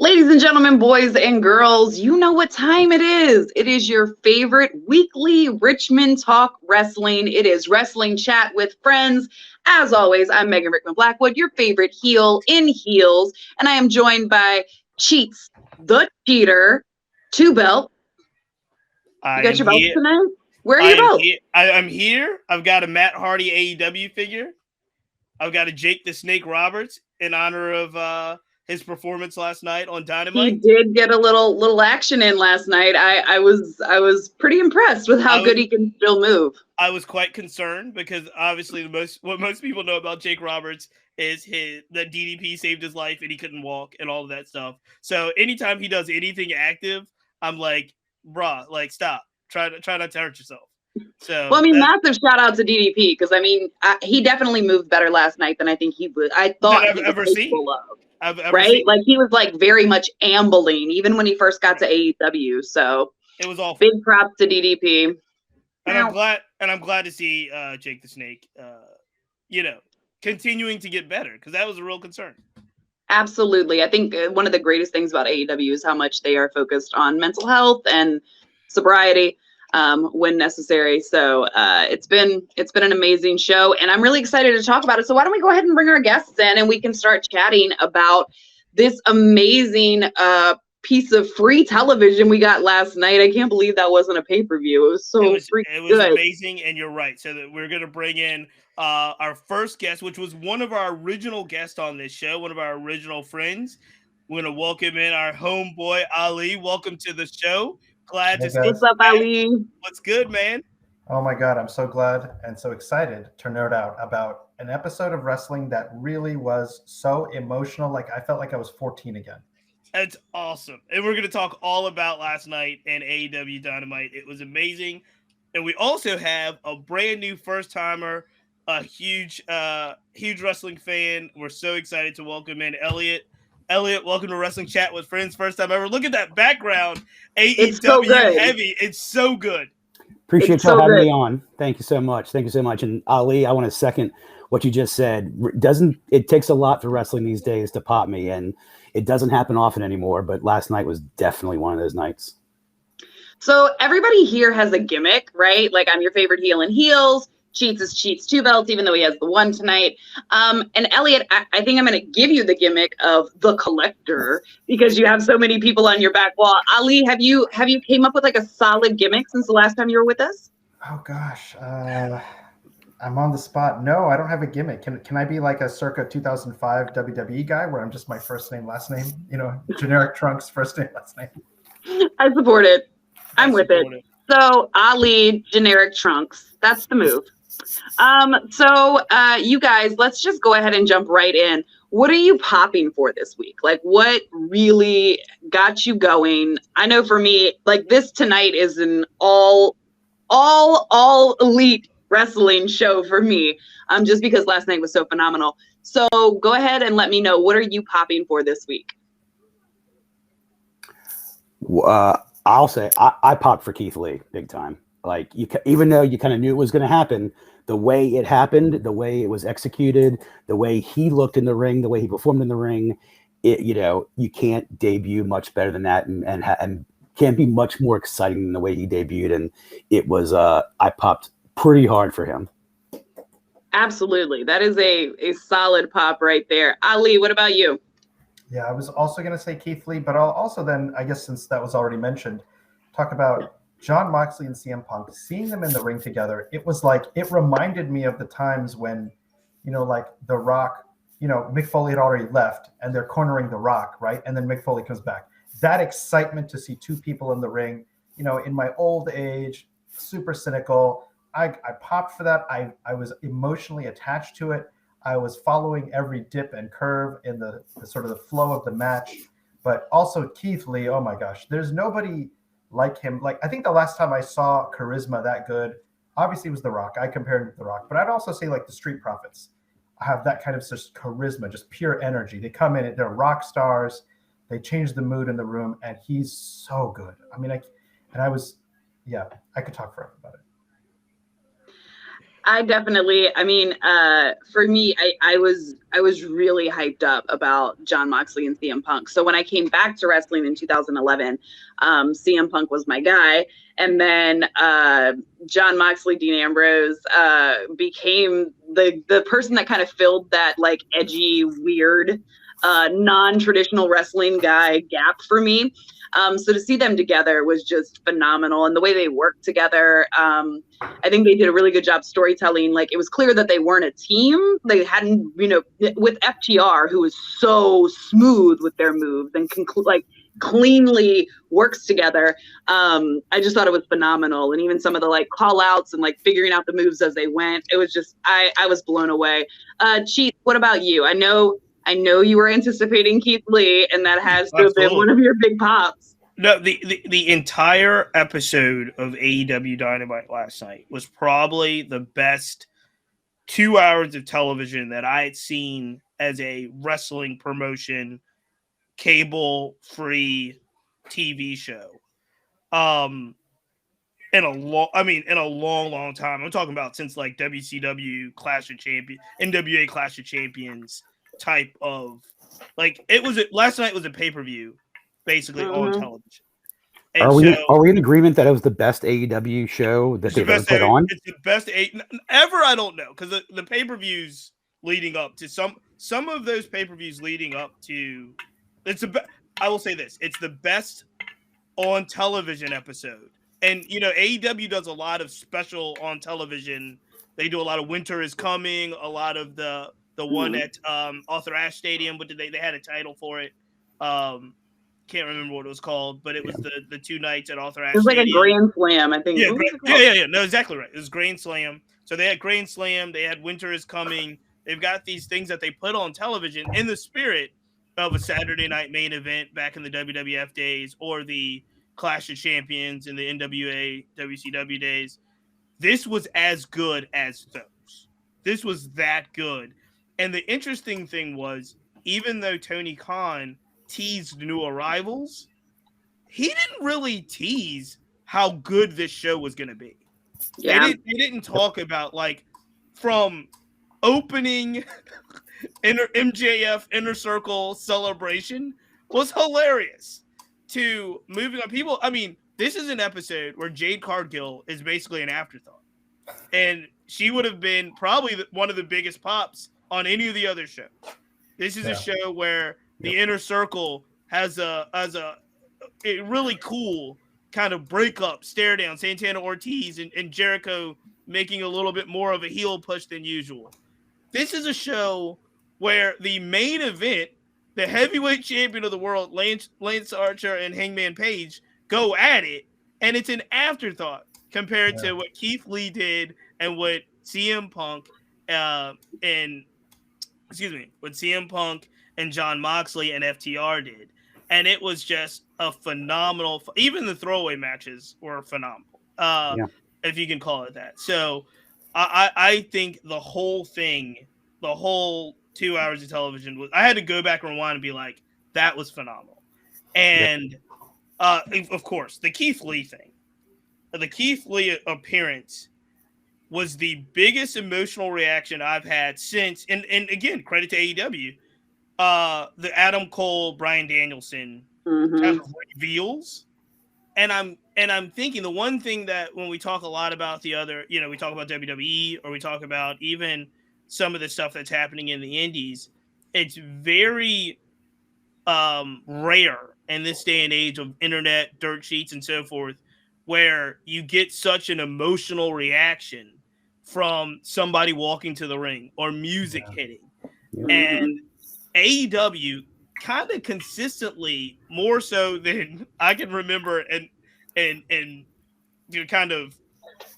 Ladies and gentlemen, boys and girls, you know what time it is. It is your favorite weekly Richmond Talk Wrestling. It is Wrestling Chat with Friends. As always, I'm Megan Rickman Blackwood, your favorite heel in heels, and I am joined by Cheats, the Cheater, Two Belt. You got your belts tonight? Where are your belts? I'm here. I've got a Matt Hardy AEW figure. I've got a Jake the Snake Roberts in honor of his performance last night on Dynamite. He did get a little action in last night. I was pretty impressed with how good he can still move. I was quite concerned because obviously what most people know about Jake Roberts is that DDP saved his life and he couldn't walk and all of that stuff. So anytime he does anything active, I'm like, bruh, like stop. Try not to hurt yourself. So, well, I mean, massive shout out to DDP because I mean, he definitely moved better last night than I think he would. I thought I've ever seen. Right? Like he was like very much ambling even when he first got to AEW. So it was awful. Big props to DDP. And I'm glad to see Jake the Snake, continuing to get better because that was a real concern. Absolutely. I think one of the greatest things about AEW is how much they are focused on mental health and sobriety when necessary. So it's been an amazing show, and I'm really excited to talk about it. So why don't we go ahead and bring our guests in, and we can start chatting about this amazing piece of free television we got last night. I can't believe that wasn't a pay-per-view. It was it was amazing, and you're right. So that we're going to bring in our first guest, which was one of our original guests on this show, one of our original friends. We're going to welcome in our homeboy, Ali. Welcome to the show. Glad to see you. What's up, Ali? What's good, man? Oh my God, I'm so glad and so excited to nerd out about an episode of wrestling that really was so emotional. Like I felt like I was 14 again. That's awesome. And we're going to talk all about last night and AEW Dynamite. It was amazing. And we also have a brand new first timer, a huge wrestling fan. We're so excited to welcome in Elliot. Elliot, welcome to Wrestling Chat with Friends. First time ever. Look at that background. AEW heavy. It's so good. Appreciate y'all having me on. Thank you so much. Thank you so much. And Ali, I want to second what you just said. It takes a lot for wrestling these days to pop me, and it doesn't happen often anymore, but last night was definitely one of those nights. So everybody here has a gimmick, right? Like I'm your favorite heel in heels. Cheats is Cheats Two Belts, even though he has the one tonight. And Elliot, I think I'm going to give you the gimmick of the Collector because you have so many people on your back wall. Ali, have you came up with like a solid gimmick since the last time you were with us? Oh gosh, I'm on the spot. No, I don't have a gimmick. Can I be like a circa 2005 WWE guy where I'm just my first name, last name? Generic Trunks, first name, last name. I support it. I'm with it. So Ali, generic Trunks. That's the move. So you guys, let's just go ahead and jump right in. What are you popping for this week? Like what really got you going? I know for me, like this tonight is an all elite wrestling show for me. Just because last night was so phenomenal. So go ahead and let me know, what are you popping for this week? I'll say I popped for Keith Lee big time. Like even though you kind of knew it was going to happen, the way it happened, the way it was executed, the way he looked in the ring, the way he performed in the ring, you can't debut much better than that, and can't be much more exciting than the way he debuted. And it was I popped pretty hard for him. Absolutely, that is a solid pop right there. Ali, what about you? Yeah, I was also going to say Keith Lee, but I'll also then, I guess since that was already mentioned, talk about Jon Moxley and CM Punk. Seeing them in the ring together, it was like, it reminded me of the times when, like The Rock, Mick Foley had already left and they're cornering The Rock, right? And then Mick Foley comes back. That excitement to see two people in the ring, in my old age, super cynical. I popped for that. I was emotionally attached to it. I was following every dip and curve in the sort of the flow of the match, but also Keith Lee. Oh my gosh, there's nobody like him. Like I think the last time I saw charisma that good, obviously it was The Rock. I compared him to The Rock, but I'd also say like the Street Profits have that kind of just charisma, just pure energy. They come in, they're rock stars. They change the mood in the room, and he's so good. I mean, I could talk forever about it. I definitely, I mean, for me, I was really hyped up about Jon Moxley and CM Punk. So when I came back to wrestling in 2011, CM Punk was my guy. And then Jon Moxley, Dean Ambrose became the person that kind of filled that like edgy, weird, non-traditional wrestling guy gap for me. So to see them together was just phenomenal. And the way they worked together, I think they did a really good job storytelling. Like, it was clear that they weren't a team. They hadn't, with FTR, who was so smooth with their moves and cleanly works together. I just thought it was phenomenal. And even some of the like call outs and like figuring out the moves as they went, it was just, I was blown away. Chief, what about you? I know you were anticipating Keith Lee, and that has to have been one of your big pops. No, the entire episode of AEW Dynamite last night was probably the best 2 hours of television that I had seen as a wrestling promotion, cable-free TV show. In a long time. I'm talking about since like WCW Clash of Champions, NWA Clash of Champions type of, like, last night was a pay-per-view basically on television. And are we in agreement that it was the best AEW show that they've ever put on? It's the best ever. I don't know, because the pay-per-views leading up to some of those pay-per-views leading up to, I will say this, it's the best on television episode. And AEW does a lot of special on television. They do a lot of Winter is Coming, a lot of the one at Arthur Ashe Stadium, but they had a title for it. Can't remember what it was called, but it was the 2 nights at Arthur Ashe. It was like a Grand Slam, I think. Yeah. No, exactly right. It was Grand Slam. So they had Grand Slam. They had Winter is Coming. They've got these things that they put on television in the spirit of a Saturday night main event back in the WWF days, or the Clash of Champions in the NWA WCW days. This was as good as those. This was that good. And the interesting thing was, even though Tony Khan teased new arrivals, he didn't really tease how good this show was going to be. Yeah. They didn't talk about, like, from opening MJF Inner Circle celebration was hilarious to moving on. People, I mean, this is an episode where Jade Cargill is basically an afterthought. And she would have been probably one of the biggest pops on any of the other shows. This is a show where the Inner Circle has a really cool kind of breakup, stare down, Santana Ortiz and Jericho making a little bit more of a heel push than usual. This is a show where the main event, the heavyweight champion of the world, Lance Archer and Hangman Page, go at it, and it's an afterthought compared to what Keith Lee did and what CM Punk and Jon Moxley and FTR did. And it was just a phenomenal, even the throwaway matches were phenomenal, if you can call it that. So I think the whole thing, the whole 2 hours of television, I had to go back and rewind and be like, that was phenomenal. And of course, the Keith Lee thing, the Keith Lee appearance was the biggest emotional reaction I've had since, and again, credit to AEW, the Adam Cole, Bryan Danielson kind of reveals. And I'm thinking the one thing that when we talk a lot about the other, we talk about WWE, or we talk about even some of the stuff that's happening in the indies, it's very rare in this day and age of internet, dirt sheets, and so forth, where you get such an emotional reaction from somebody walking to the ring or music hitting. And AEW kind of consistently, more so than I can remember, and kind of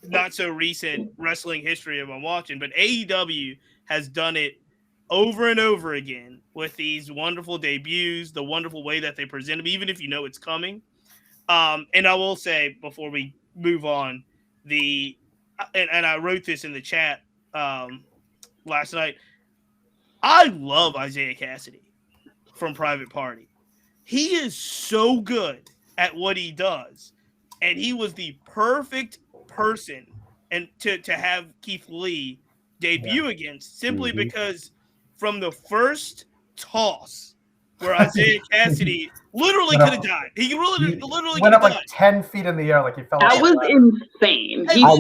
not so recent wrestling history of I'm watching, but AEW has done it over and over again with these wonderful debuts, the wonderful way that they present them, even if you know it's coming. And I will say before we move on, and I wrote this in the chat last night, I love Isaiah Cassidy from Private Party. He is so good at what he does, and he was the perfect person and to have Keith Lee debut against, simply because from the first toss where Isaiah Cassidy literally could have died. He literally went up like like 10 feet in the air, like he fell. That was insane. I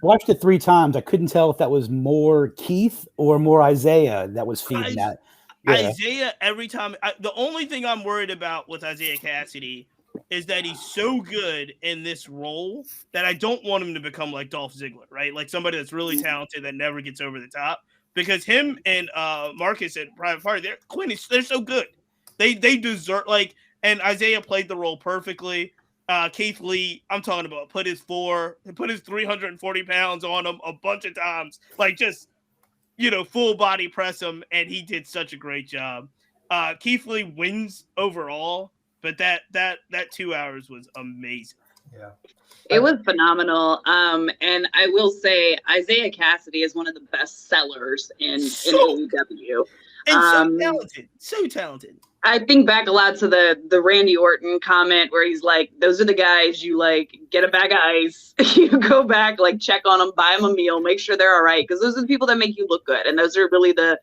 watched it 3 times. I couldn't tell if that was more Keith or more Isaiah that was feeding that. Yeah. Isaiah, every time. The only thing I'm worried about with Isaiah Cassidy is that he's so good in this role that I don't want him to become like Dolph Ziggler, right? Like somebody that's really talented that never gets over the top. Because him and Marcus at Private Party, they're so good. They deserve, like, and Isaiah played the role perfectly. Keith Lee, I'm talking about, put his 340 pounds on him a bunch of times, like just, full body press him, and he did such a great job. Keith Lee wins overall, but that 2 hours was amazing. Yeah. It was phenomenal. And I will say Isaiah Cassidy is one of the best sellers in AEW. And so talented. I think back a lot to the Randy Orton comment where he's like, those are the guys you like get a bag of ice, you go back, like check on them, buy them a meal, make sure they're all right. Because those are the people that make you look good. And those are really the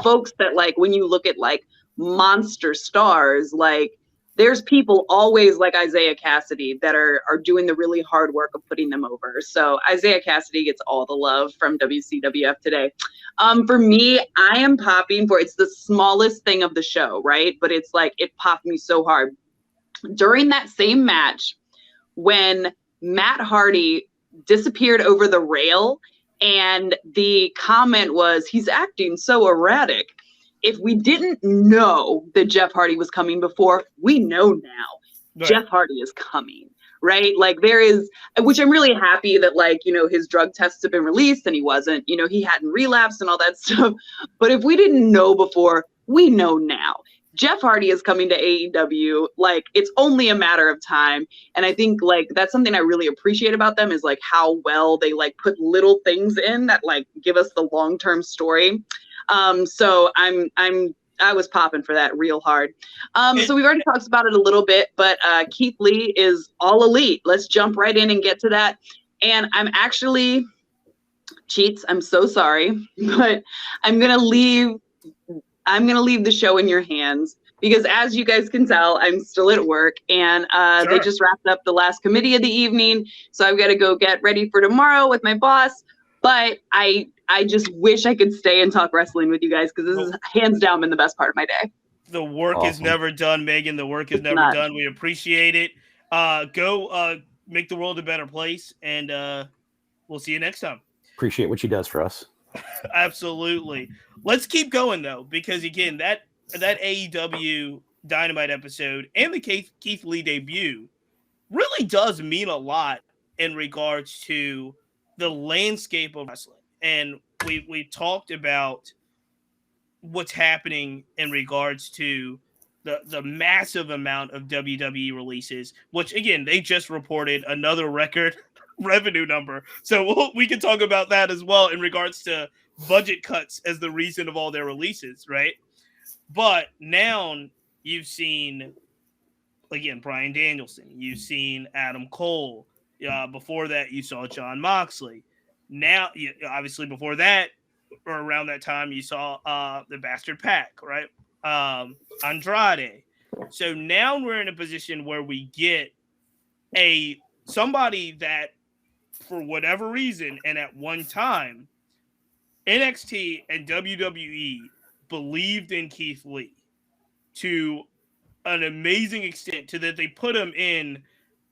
folks that, like, when you look at like monster stars, like there's people always like Isaiah Cassidy that are doing the really hard work of putting them over. So Isaiah Cassidy gets all the love from WCWF today. For me, I am popping for, it's the smallest thing of the show, right? But it's like, it popped me so hard. During that same match, when Matt Hardy disappeared over the rail and the comment was, he's acting so erratic. If we didn't know that Jeff Hardy was coming before, we know now. Right. Jeff Hardy is coming, right? Like there is, which I'm really happy that, like, his drug tests have been released and he wasn't, he hadn't relapsed and all that stuff. But if we didn't know before, we know now. Jeff Hardy is coming to AEW. Like, it's only a matter of time. And I think, like, that's something I really appreciate about them is like how well they like put little things in that like give us the long-term story. So I was popping for that real hard. So we've already talked about it a little bit, but Keith Lee is all elite. Let's jump right in and get to that. And I'm actually, Cheats, I'm so sorry, but I'm gonna leave the show in your hands because, as you guys can tell, I'm still at work, and Sure. They just wrapped up the last committee of the evening, so I've got to go get ready for tomorrow with my boss. But I just wish I could stay and talk wrestling with you guys because this is hands down been the best part of my day. The work is never done, Megan. The work is never done. We appreciate it. Go make the world a better place, and we'll see you next time. Appreciate what she does for us. Absolutely. Let's keep going, though, because, again, that AEW Dynamite episode and the Keith Lee debut really does mean a lot in regards to the landscape of wrestling. And we talked about what's happening in regards to the massive amount of WWE releases, which, again, they just reported another record revenue number. So we can talk about that as well in regards to budget cuts as the reason of all their releases, right? But now you've seen, again, Bryan Danielson. You've seen Adam Cole. Before that, you saw Jon Moxley. Now, obviously, before that, or around that time, you saw the Bastard Pack, right? Andrade. So now we're in a position where we get somebody that, for whatever reason, and at one time, NXT and WWE believed in Keith Lee to an amazing extent, to that they put him in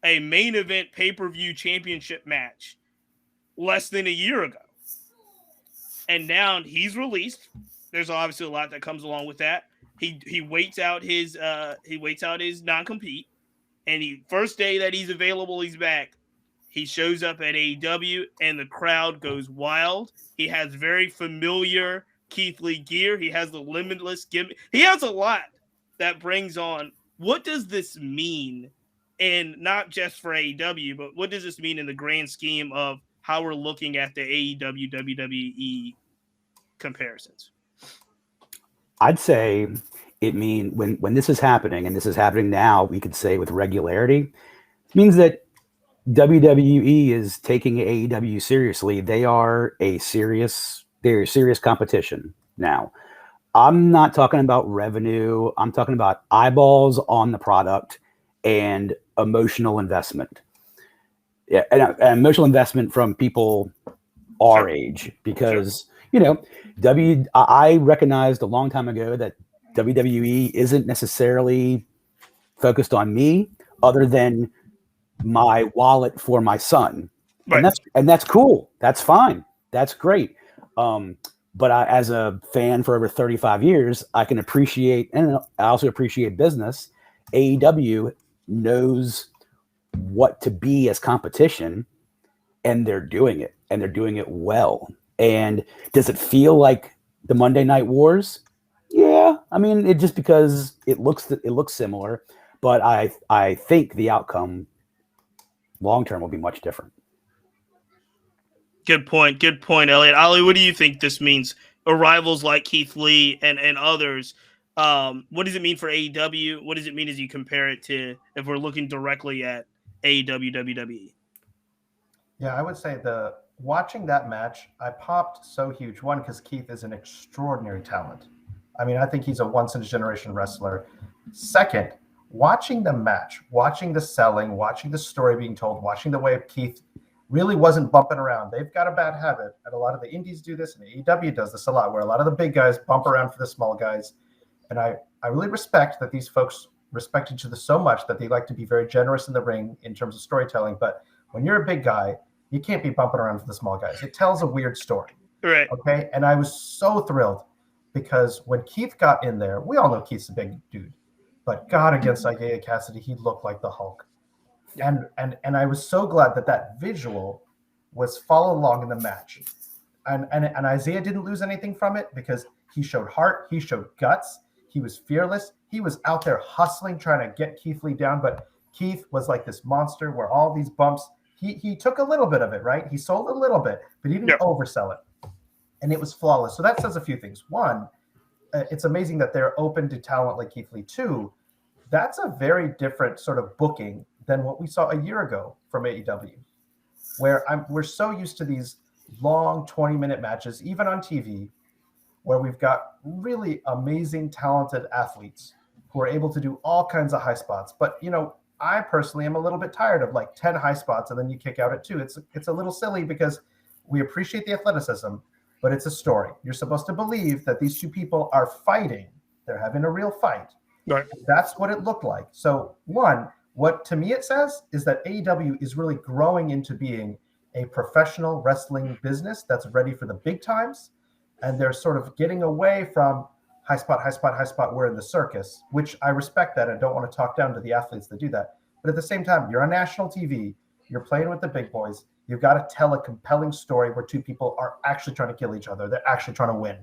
a main event pay-per-view championship match less than a year ago. And now he's released. There's obviously a lot that comes along with that. He waits out his non-compete, and first day that he's available, he's back. He shows up at AEW, and the crowd goes wild. He has very familiar Keith Lee gear. He has the Limitless gimmick. He has a lot that brings on. What does this mean? And not just for AEW, but what does this mean in the grand scheme of how we're looking at the AEW WWE comparisons? I'd say it means when this is happening, and this is happening now, we could say with regularity, it means that WWE is taking AEW seriously. They're a serious competition now. I'm not talking about revenue. I'm talking about eyeballs on the product and emotional investment. Yeah, and emotional investment from people our age, because I recognized a long time ago that WWE isn't necessarily focused on me, other than my wallet for my son, Right. and that's cool. That's fine. That's great. But as a fan for over 35 years, I can appreciate, and I also appreciate business. AEW knows what to be as competition, and they're doing it, and they're doing it well. And does it feel like the Monday Night Wars? Yeah, I mean, it just because it looks similar, but I think the outcome long term will be much different. Good point, Elliot. Ali, what do you think this means? Arrivals like Keith Lee and others. What does it mean for AEW? What does it mean as you compare it to if we're looking directly at AEW, WWE? Yeah, I would say watching that match, I popped so huge. One, because Keith is an extraordinary talent. I mean, I think he's a once-in-a-generation wrestler. Second, watching the match, watching the selling, watching the story being told, watching the way Keith really wasn't bumping around. They've got a bad habit, and a lot of the indies do this, and AEW does this a lot, where a lot of the big guys bump around for the small guys. And I really respect that these folks respect each other so much that they like to be very generous in the ring in terms of storytelling. But when you're a big guy, you can't be bumping around for the small guys. It tells a weird story. Right. Okay. And I was so thrilled because when Keith got in there, we all know Keith's a big dude, but God, against Isaiah Cassidy, he looked like the Hulk. And I was so glad that visual was followed along in the match. And Isaiah didn't lose anything from it because he showed heart, he showed guts, he was fearless, he was out there hustling, trying to get Keith Lee down. But Keith was like this monster where all these bumps, he took a little bit of it, right? He sold a little bit, but he didn't oversell it. And it was flawless. So that says a few things. One, it's amazing that they're open to talent like Keith Lee. Two, that's a very different sort of booking than what we saw a year ago from AEW, where we're so used to these long 20-minute matches, even on TV, where we've got really amazing, talented athletes who are able to do all kinds of high spots. But, I personally am a little bit tired of like 10 high spots and then you kick out at 2. It's a little silly because we appreciate the athleticism, but it's a story. You're supposed to believe that these two people are fighting. They're having a real fight. Right. That's what it looked like. So one, what to me it says is that AEW is really growing into being a professional wrestling business that's ready for the big times. And they're sort of getting away from high spot, we're in the circus, which I respect that and don't want to talk down to the athletes that do that. But at the same time, you're on national TV, you're playing with the big boys, you've got to tell a compelling story where two people are actually trying to kill each other. They're actually trying to win.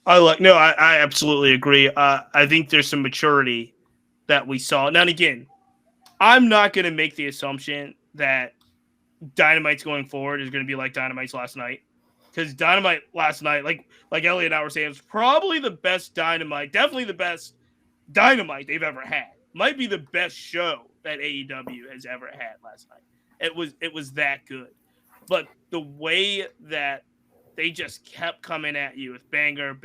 I absolutely agree. I think there's some maturity that we saw. Now, and again, I'm not going to make the assumption that Dynamite's going forward is going to be like Dynamite's last night. Because Dynamite last night, like Elliot and I were saying, was probably the best Dynamite, definitely the best Dynamite they've ever had. Might be the best show that AEW has ever had last night. It was that good. But the way that they just kept coming at you with banger,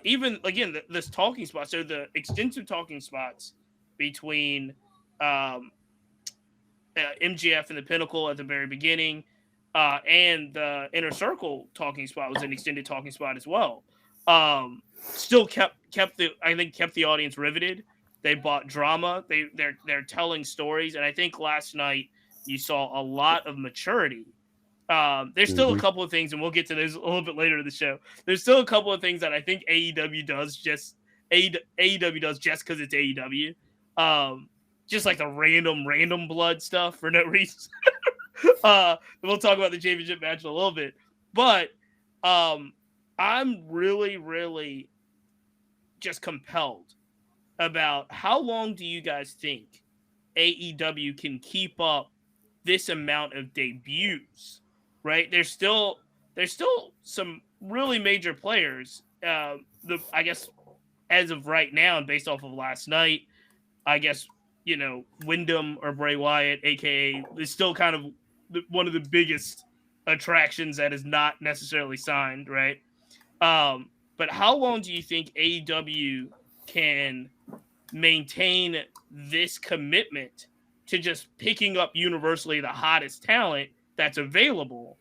even, again, this talking spot, so the extensive talking spots between MJF and the Pinnacle at the very beginning, and the Inner Circle talking spot was an extended talking spot as well. Still kept the audience riveted. They bought drama. They're telling stories, and I think last night you saw a lot of maturity. There's still a couple of things, and we'll get to those a little bit later in the show. There's still a couple of things that I think AEW does just because it's AEW. Just like the random blood stuff for no reason. We'll talk about the championship match in a little bit, but I'm really, really just compelled about how long do you guys think AEW can keep up this amount of debuts? Right? There's still some really major players. I guess as of right now, and based off of last night, I guess Wyndham or Bray Wyatt, aka, is still kind of one of the biggest attractions that is not necessarily signed, right? But how long do you think AEW can maintain this commitment to just picking up universally the hottest talent that's available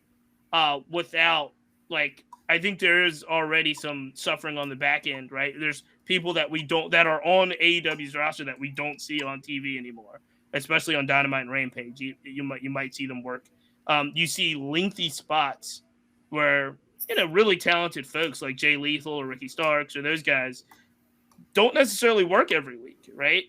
without, like, I think there is already some suffering on the back end, right? There's people that are on AEW's roster that we don't see on TV anymore, especially on Dynamite and Rampage. You might see them work. You see lengthy spots where really talented folks like Jay Lethal or Ricky Starks or those guys don't necessarily work every week, right?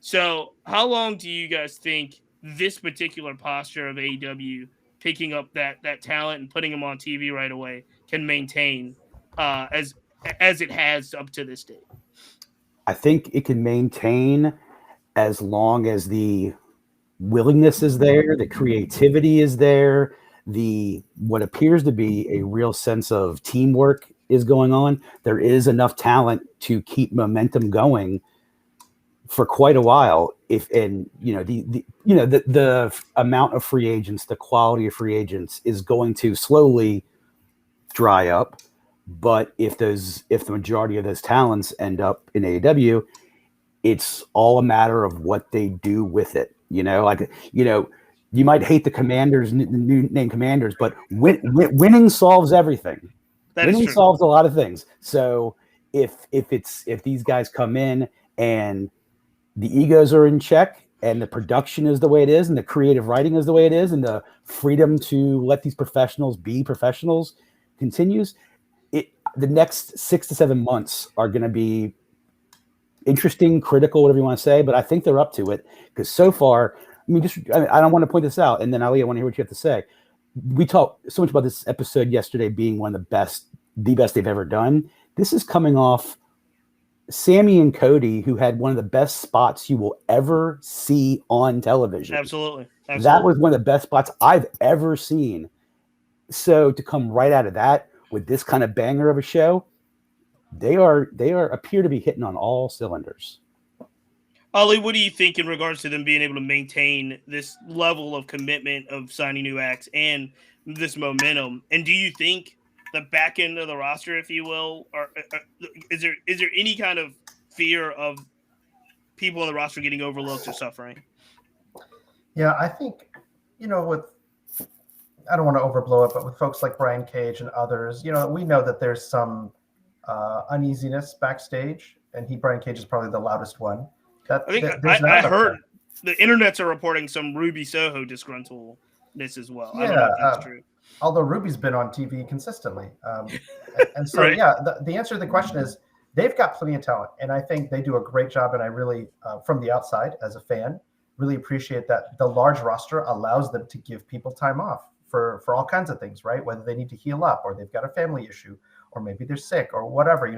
So how long do you guys think this particular posture of AEW picking up that talent and putting them on TV right away can maintain as it has up to this date? I think it can maintain as long as the willingness is there, the creativity is there, what appears to be a real sense of teamwork is going on. There is enough talent to keep momentum going for quite a while. The amount of free agents, the quality of free agents is going to slowly dry up. But if the majority of those talents end up in AEW, it's all a matter of what they do with it. You might hate the Commanders, new name Commanders, but winning solves everything. Winning solves a lot of things. So if these guys come in and the egos are in check and the production is the way it is and the creative writing is the way it is and the freedom to let these professionals be professionals continues, the next 6 to 7 months are going to be interesting, critical, whatever you want to say, but I think they're up to it because so far, I don't want to point this out, and then Ali, I want to hear what you have to say. We talked so much about this episode yesterday being one of the best they've ever done. This is coming off Sammy and Cody, who had one of the best spots you will ever see on television. Absolutely. That was one of the best spots I've ever seen. So to come right out of that with this kind of banger of a show, they appear to be hitting on all cylinders. Ali, what do you think in regards to them being able to maintain this level of commitment of signing new acts and this momentum? And do you think the back end of the roster, if you will, or is there any kind of fear of people on the roster getting overlooked or suffering? Yeah, I think, I don't want to overblow it, but with folks like Brian Cage and others, we know that there's some uneasiness backstage, and Brian Cage is probably the loudest one. I heard the internets are reporting some Ruby Soho disgruntledness as well. Yeah, I don't know if that's true. Although Ruby's been on TV consistently. And so, right. Yeah, the answer to the question is they've got plenty of talent, and I think they do a great job, and I really, from the outside as a fan, really appreciate that the large roster allows them to give people time off for all kinds of things, right? Whether they need to heal up or they've got a family issue or maybe they're sick or whatever,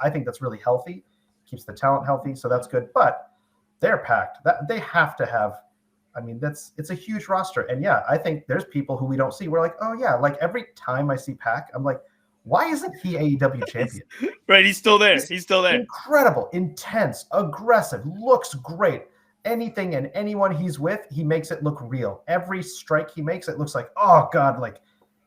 I think that's really healthy. Keeps the talent healthy, so that's good. But they're packed. They have to have. It's a huge roster, and yeah, I think there's people who we don't see. We're like, oh yeah, like every time I see Pac, I'm like, why isn't he AEW champion? Right, he's still there. He's still there. Incredible, intense, aggressive, looks great. Anything and anyone he's with, he makes it look real. Every strike he makes, it looks like, oh god, like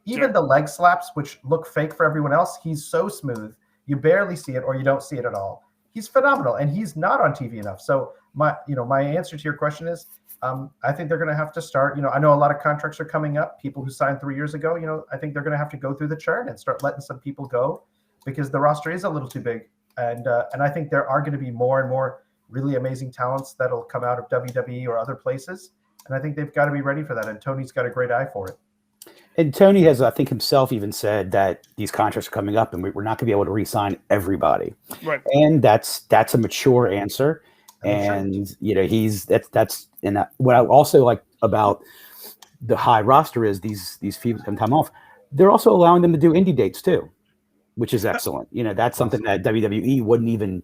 even the leg slaps, which look fake for everyone else, he's so smooth, you barely see it or you don't see it at all. He's phenomenal, and he's not on TV enough. So my answer to your question is, I think they're going to have to start. I know a lot of contracts are coming up. People who signed 3 years ago, I think they're going to have to go through the churn and start letting some people go because the roster is a little too big. And I think there are going to be more and more really amazing talents that'll come out of WWE or other places. And I think they've got to be ready for that. And Tony's got a great eye for it. And Tony has, I think, himself even said that these contracts are coming up and we're not going to be able to re-sign everybody. Right. And that's a mature answer. And, that's and what I also like about the high roster is these people come time off. They're also allowing them to do indie dates too, which is excellent. That's something that WWE wouldn't even,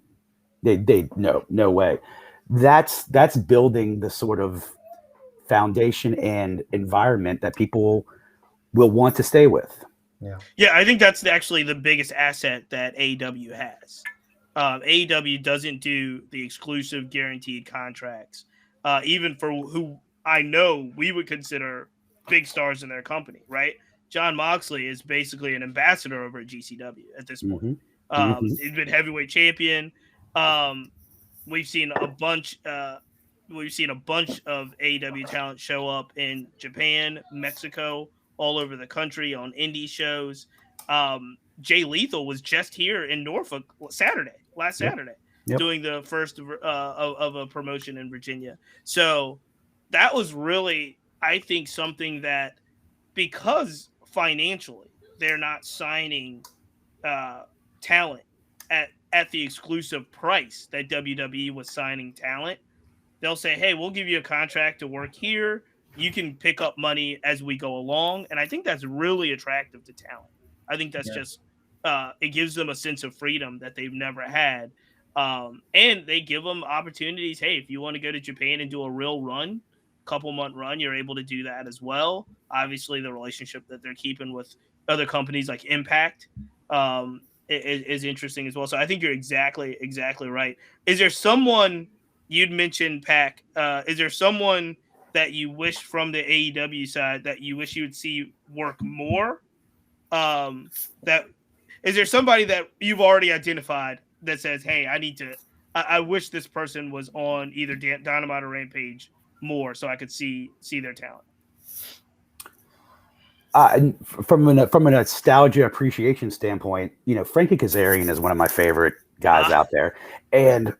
no way. That's building the sort of foundation and environment that people will want to stay with. Yeah, I think that's actually the biggest asset that AEW has. AEW doesn't do the exclusive guaranteed contracts even for who I know we would consider big stars in their company, right? Jon Moxley is basically an ambassador over at GCW at this point. He's been heavyweight champion. We've seen a bunch. We've seen a bunch of AEW talent show up in Japan, Mexico, all over the country on indie shows. Jay Lethal was just here in Norfolk last Saturday, doing the first of a promotion in Virginia. So that was really, I think, something that, because financially they're not signing talent at the exclusive price that WWE was signing talent, they'll say, hey, we'll give you a contract to work here. You can pick up money as we go along. And I think that's really attractive to talent. I think that's just, it gives them a sense of freedom that they've never had. And they give them opportunities. Hey, if you want to go to Japan and do a real run, couple-month run, you're able to do that as well. Obviously, the relationship that they're keeping with other companies like Impact is interesting as well. So I think you're exactly right. Is there someone you'd mentioned, Pac? Is there someone that you wish from the AEW side that you wish you would see work more? Is there somebody that you've already identified that says, hey, I wish this person was on either Dynamite or Rampage more so I could see their talent? From a nostalgia appreciation standpoint, Frankie Kazarian is one of my favorite guys out there. And,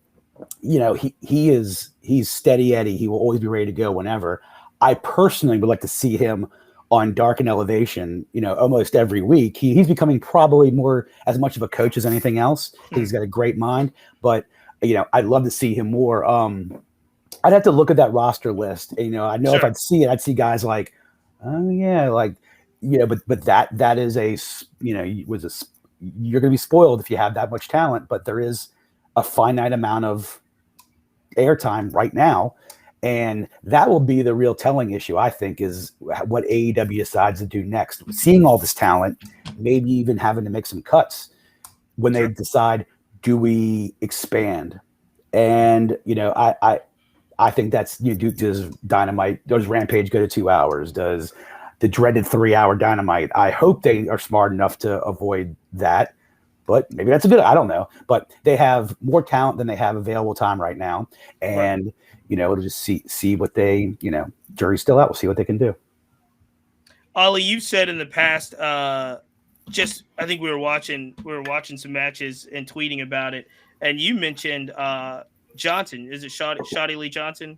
he's steady Eddie. He will always be ready to go whenever. I personally would like to see him on Dark and Elevation, almost every week. He's becoming probably more as much of a coach as anything else. He's got a great mind, but I'd love to see him more. I'd have to look at that roster list. I know if I'd see guys like, oh yeah, like, but that is you're going to be spoiled if you have that much talent, but there is a finite amount of airtime right now. And that will be the real telling issue, I think, is what AEW decides to do next. Seeing all this talent, maybe even having to make some cuts when they decide, do we expand? And, I think that's, does Dynamite, does Rampage go to 2 hours? Does the dreaded 3-hour Dynamite? I hope they are smart enough to avoid that, but maybe that's I don't know. But they have more talent than they have available time right now. And, we'll just see what they, jury's still out. We'll see what they can do. Ali, you've said in the past, I think we were watching some matches and tweeting about it. And you mentioned, Johnson, is it Shoddy Lee Johnson?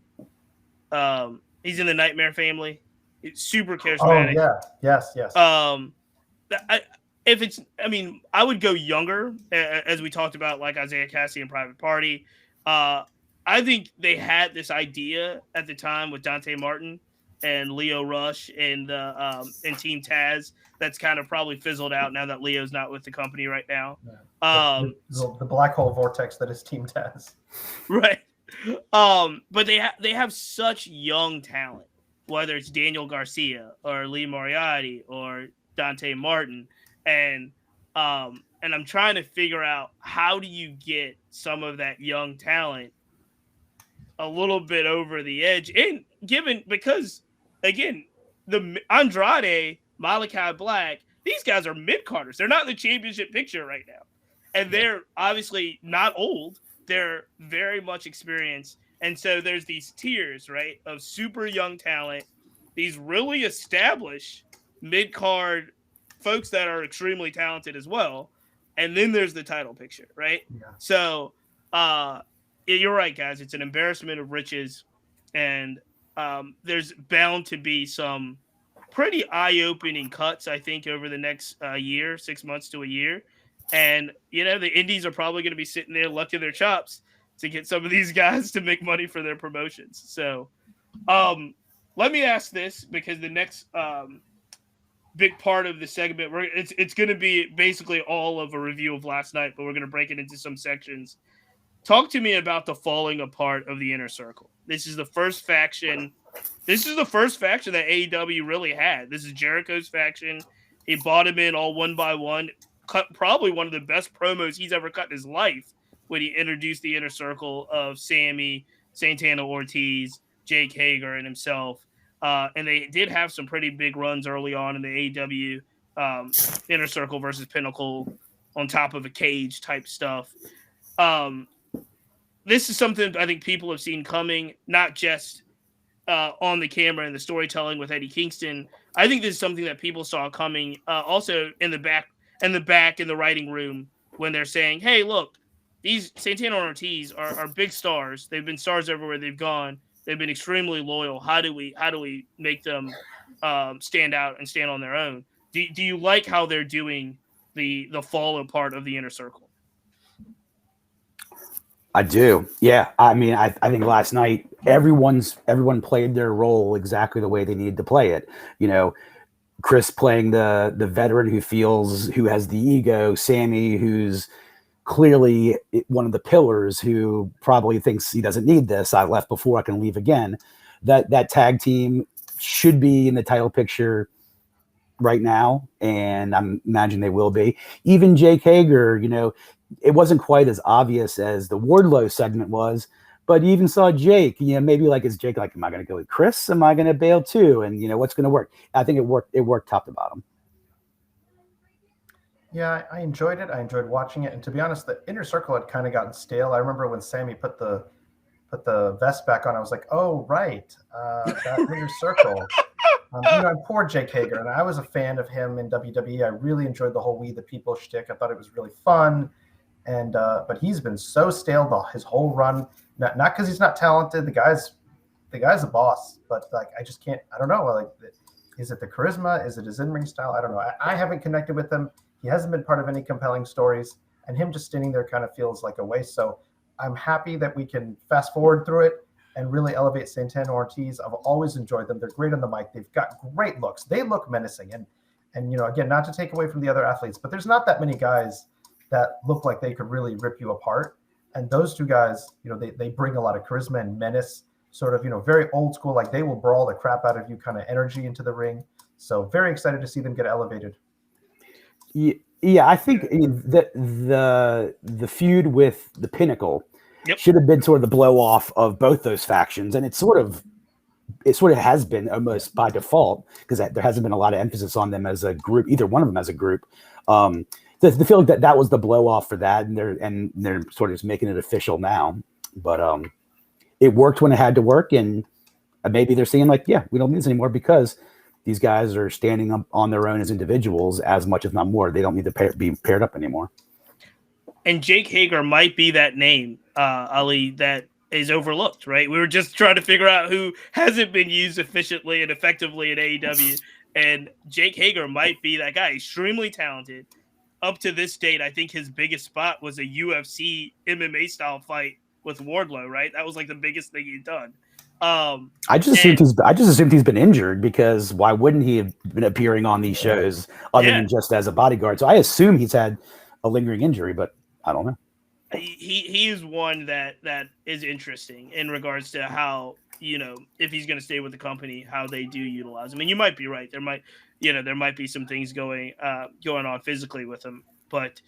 He's in the Nightmare Family. It's super charismatic. Oh yeah, yes. I would go younger, as we talked about, like Isaiah Cassidy and Private Party. I think they had this idea at the time with Dante Martin and Leo Rush and Team Taz. That's kind of probably fizzled out now that Leo's not with the company right now. The black hole vortex that is Team Taz. Right. But they have such young talent, whether it's Daniel Garcia or Lee Moriarty or Dante Martin. And I'm trying to figure out, how do you get some of that young talent a little bit over the edge? And because again, the Andrade, Malachi Black, these guys are mid-carders. They're not in the championship picture right now. And they're obviously not old. They're very much experienced. And so there's these tiers, right, of super young talent, these really established mid-card folks that are extremely talented as well. And then there's the title picture, right? Yeah. So you're right, guys. It's an embarrassment of riches. And there's bound to be some pretty eye-opening cuts, I think, over the next year, 6 months to a year. And, the indies are probably going to be sitting there lucking their chops to get some of these guys to make money for their promotions. So let me ask this, because the next big part of the segment, it's going to be basically all of a review of last night, but we're going to break it into some sections. Talk to me about the falling apart of the Inner Circle. This is the first faction. This is the first faction that AEW really had. This is Jericho's faction. He bought him in all one by one. Cut probably one of the best promos he's ever cut in his life when he introduced the Inner Circle of Sammy, Santana Ortiz, Jake Hager and himself. And they did have some pretty big runs early on in the AEW Inner Circle versus Pinnacle on top of a cage type stuff. This is something I think people have seen coming, not just on the camera and the storytelling with Eddie Kingston. I think this is something that people saw coming also in the back in the writing room when they're saying, hey, look, these Santana and Ortiz are big stars. They've been stars everywhere they've gone. They've been extremely loyal. How do we make them stand out and stand on their own? Do you like how they're doing the fallen part of the Inner Circle? I do. Yeah. I mean, I think last night everyone played their role exactly the way they needed to play it. You know, Chris playing the veteran who has the ego, Sammy, who's clearly one of the pillars who probably thinks he doesn't need this. I left before, I can leave again. That tag team should be in the title picture right now, and I imagine they will be. Even Jake Hager, you know, it wasn't quite as obvious as the Wardlow segment was, but you even saw Jake, you know, maybe like, is Jake like, am I going to go with Chris? Am I going to bail too? And, you know, what's going to work? I think it worked top to bottom. Yeah, I enjoyed it. I enjoyed watching it. And to be honest, the Inner Circle had kind of gotten stale. I remember when Sammy put the vest back on, I was like, oh, right, that Inner Circle. You know, poor Jake Hager, and I was a fan of him in WWE. I really enjoyed the whole We the People shtick. I thought it was really fun. And but he's been so stale his whole run. Not because he's not talented. The guy's a boss. But like, I just can't. I don't know. Like, is it the charisma? Is it his in-ring style? I don't know. I haven't connected with him. He hasn't been part of any compelling stories, and him just standing there kind of feels like a waste. So I'm happy that we can fast forward through it and really elevate Santana Ortiz. I've always enjoyed them. They're great on the mic. They've got great looks. They look menacing. And you know, again, not to take away from the other athletes, but there's not that many guys that look like they could really rip you apart. And those two guys, you know, they bring a lot of charisma and menace, sort of, you know, very old school, like they will brawl the crap out of you kind of energy into the ring. So very excited to see them get elevated. Yeah, I think the feud with the Pinnacle should have been sort of the blow off of both those factions, and it sort of has been almost by default because there hasn't been a lot of emphasis on them as a group, either one of them as a group. The feeling that was the blow off for that, and they're sort of just making it official now. But it worked when it had to work, and maybe they're saying like, yeah, we don't need this anymore because these guys are standing up on their own as individuals as much, if not more. They don't need to be paired up anymore. And Jake Hager might be that name, Ali, that is overlooked, right? We were just trying to figure out who hasn't been used efficiently and effectively at AEW. And Jake Hager might be that guy. Extremely talented. Up to this date, I think his biggest spot was a UFC MMA style fight with Wardlow, right? That was like the biggest thing he'd done. I just assumed he's been injured because why wouldn't he have been appearing on these shows other than just as a bodyguard? So I assume he's had a lingering injury, but I don't know. He is one that is interesting in regards to how, you know, if he's going to stay with the company, how they do utilize him. And you might be right. There might be some things going on physically with him, but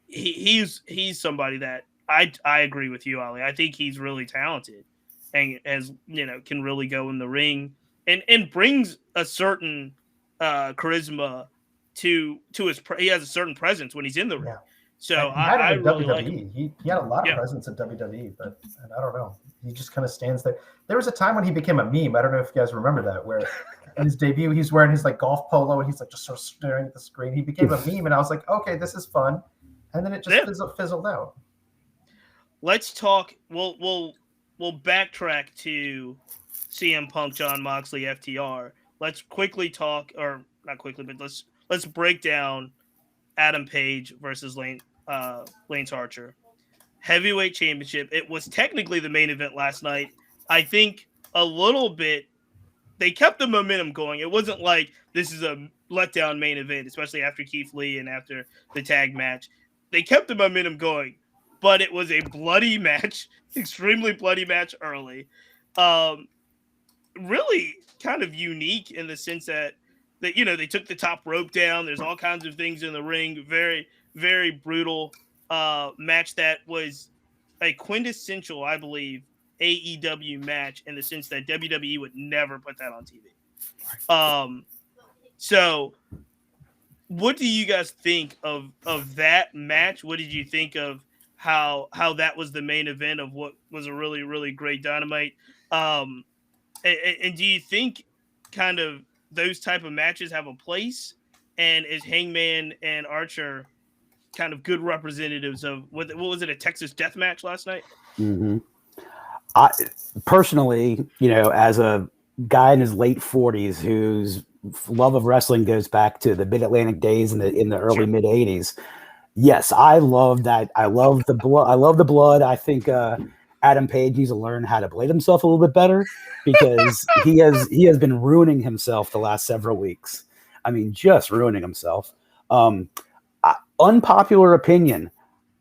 he's somebody that I agree with you, Ali. I think he's really talented and, as you know, can really go in the ring and brings a certain charisma to his. He has a certain presence when he's in the ring. So I really like him. He had a lot of presence at WWE, but I don't know. He just kind of stands there. There was a time when he became a meme. I don't know if you guys remember that, where in his debut, he's wearing his like golf polo and he's like just sort of staring at the screen. He became a meme, and I was like, okay, this is fun. And then it just fizzled out. Let's talk. We'll backtrack to CM Punk, Jon Moxley, FTR. Let's quickly talk, or not quickly, but let's break down Adam Paige versus Lance Archer. Heavyweight championship. It was technically the main event last night. I think a little bit they kept the momentum going. It wasn't like this is a letdown main event, especially after Keith Lee and after the tag match. They kept the momentum going, but it was a bloody match, extremely bloody match early. Really kind of unique in the sense that you know, they took the top rope down. There's all kinds of things in the ring. Very, very brutal match that was a quintessential, I believe, AEW match in the sense that WWE would never put that on TV. So what do you guys think of that match? What did you think of how that was the main event of what was a really, really great Dynamite? And do you think kind of those type of matches have a place? And is Hangman and Archer kind of good representatives of what was it, a Texas death match last night? Mm-hmm. I personally, as a guy in his late 40s whose love of wrestling goes back to the Mid-Atlantic days in the early mid 80s. Yes, I love that. I love the blood. I think Adam Paige needs to learn how to blade himself a little bit better because he has been ruining himself the last several weeks. I mean, just ruining himself. Unpopular opinion.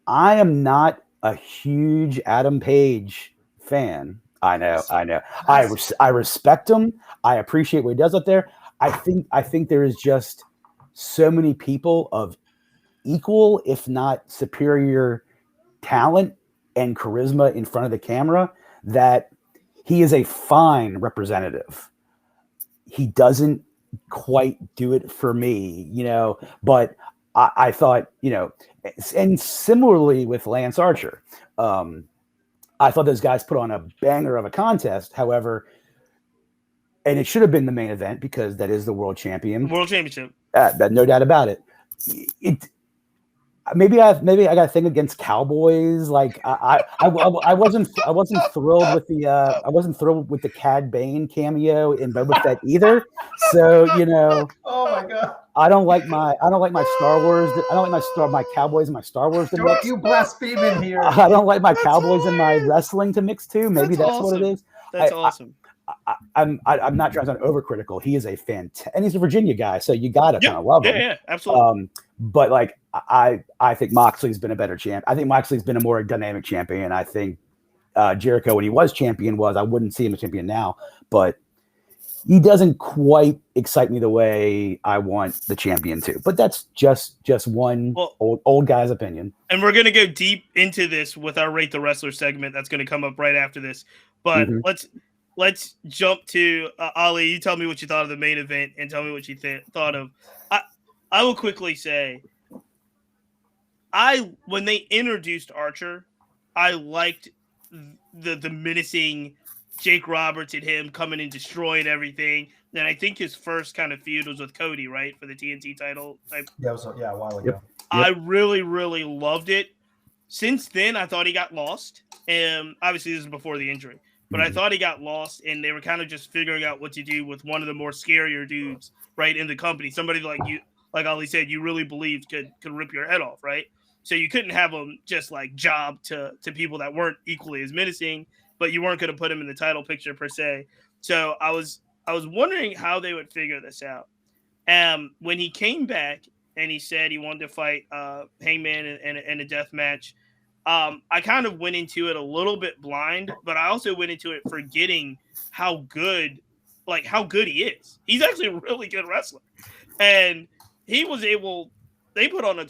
I am not a huge Adam Paige fan. I know. I respect him. I appreciate what he does up there. I think there is just so many people of equal, if not superior, talent and charisma in front of the camera that he is a fine representative. He doesn't quite do it for me, but I thought, and similarly with Lance Archer, I thought those guys put on a banger of a contest. However, and it should have been the main event because that is the world championship. No doubt about it. Maybe I got a thing against Cowboys. Like I wasn't thrilled with the Cad Bane cameo in Boba Fett either. So oh my god, I don't like my Star Wars. I don't like my Cowboys and my Star Wars to don't mix. You blaspheme in here. I don't like my Cowboys and my wrestling to mix too. Maybe that's awesome. What it is. That's awesome. I'm not trying to sound overcritical. He is a fantastic, and he's a Virginia guy, so you gotta kind of love him. Yeah, absolutely. But like I think Moxley's been a better champ. I think Moxley's been a more dynamic champion. I think Jericho, when he was champion, I wouldn't see him as champion now, but he doesn't quite excite me the way I want the champion to. But that's just one old guy's opinion. And we're gonna go deep into this with our Rate the Wrestler segment. That's gonna come up right after this. But let's jump to Ali. You tell me what you thought of the main event and tell me what you thought of. I will quickly say, when they introduced Archer, I liked the menacing Jake Roberts and him coming and destroying everything. And I think his first kind of feud was with Cody, right, for the TNT title. Yeah, a while ago. Yep. I really, really loved it. Since then, I thought he got lost, and obviously this is before the injury. But I thought he got lost, and they were kind of just figuring out what to do with one of the more scarier dudes, right, in the company. Somebody like you, like Ali said, you really believed could rip your head off, right? So you couldn't have him just like job to people that weren't equally as menacing, but you weren't going to put him in the title picture per se. So I was wondering how they would figure this out. When he came back and he said he wanted to fight Hangman in a death match, I kind of went into it a little bit blind, but I also went into it forgetting how good he is. He's actually a really good wrestler. And he was able, they put on a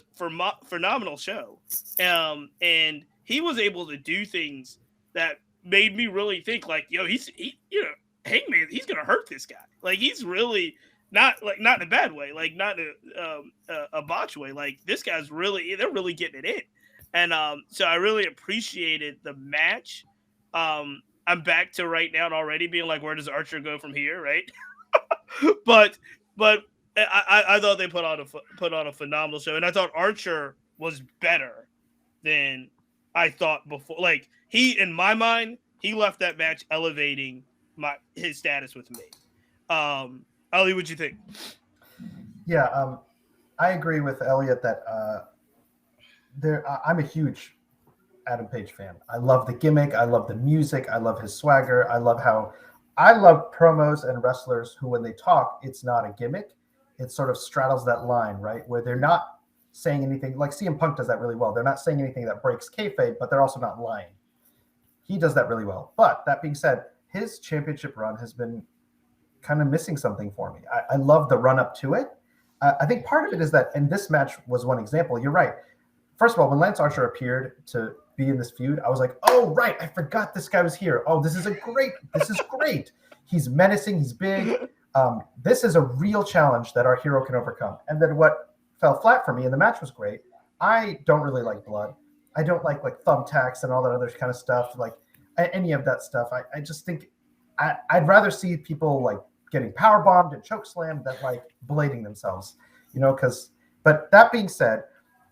phenomenal show. And he was able to do things that made me really think like, Hangman, he's going to hurt this guy. Like, he's really not in a bad way, like not in a botch way. Like, this guy's they're really getting it in. And so I really appreciated the match. I'm back to right now already being like, where does Archer go from here, right? but I thought they put on a phenomenal show, and I thought Archer was better than I thought before. Like, in my mind, he left that match elevating his status with me. Ali, what'd you think? Yeah, I agree with Elliot that I'm a huge Adam Paige fan. I love the gimmick. I love the music. I love his swagger. I love promos and wrestlers who, when they talk, it's not a gimmick. It sort of straddles that line, right? Where they're not saying anything, like CM Punk does that really well. They're not saying anything that breaks kayfabe, but they're also not lying. He does that really well. But that being said, his championship run has been kind of missing something for me. I love the run up to it. I think part of it is that, and this match was one example, you're right. First of all, when Lance Archer appeared to be in this feud, I was like, oh, right, I forgot this guy was here. Oh, this is great. He's menacing. He's big. This is a real challenge that our hero can overcome. And then what fell flat for me, and the match was great. I don't really like blood. I don't like thumbtacks and all that other kind of stuff, like any of that stuff. I just think I'd rather see people like getting power bombed and choke slammed than like blading themselves, but that being said,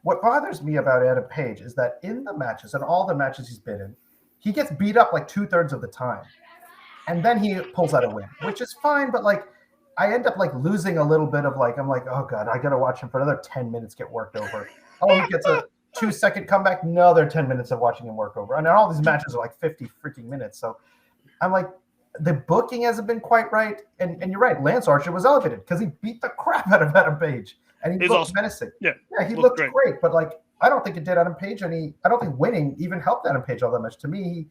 what bothers me about Adam Paige is that in the matches and all the matches he's been in, he gets beat up like 2/3 of the time. And then he pulls out a win, which is fine. But like, I end up like losing a little bit of like, I'm like, oh God, I got to watch him for another 10 minutes get worked over. Oh, he gets a 2-second comeback. Another 10 minutes of watching him work over. And all these matches are like 50 freaking minutes. So I'm like, the booking hasn't been quite right. And you're right. Lance Archer was elevated because he beat the crap out of Adam Page. And he looked menacing. Yeah, he looked great. But like, I don't think it did Adam Page any. I don't think winning even helped Adam Page all that much. To me,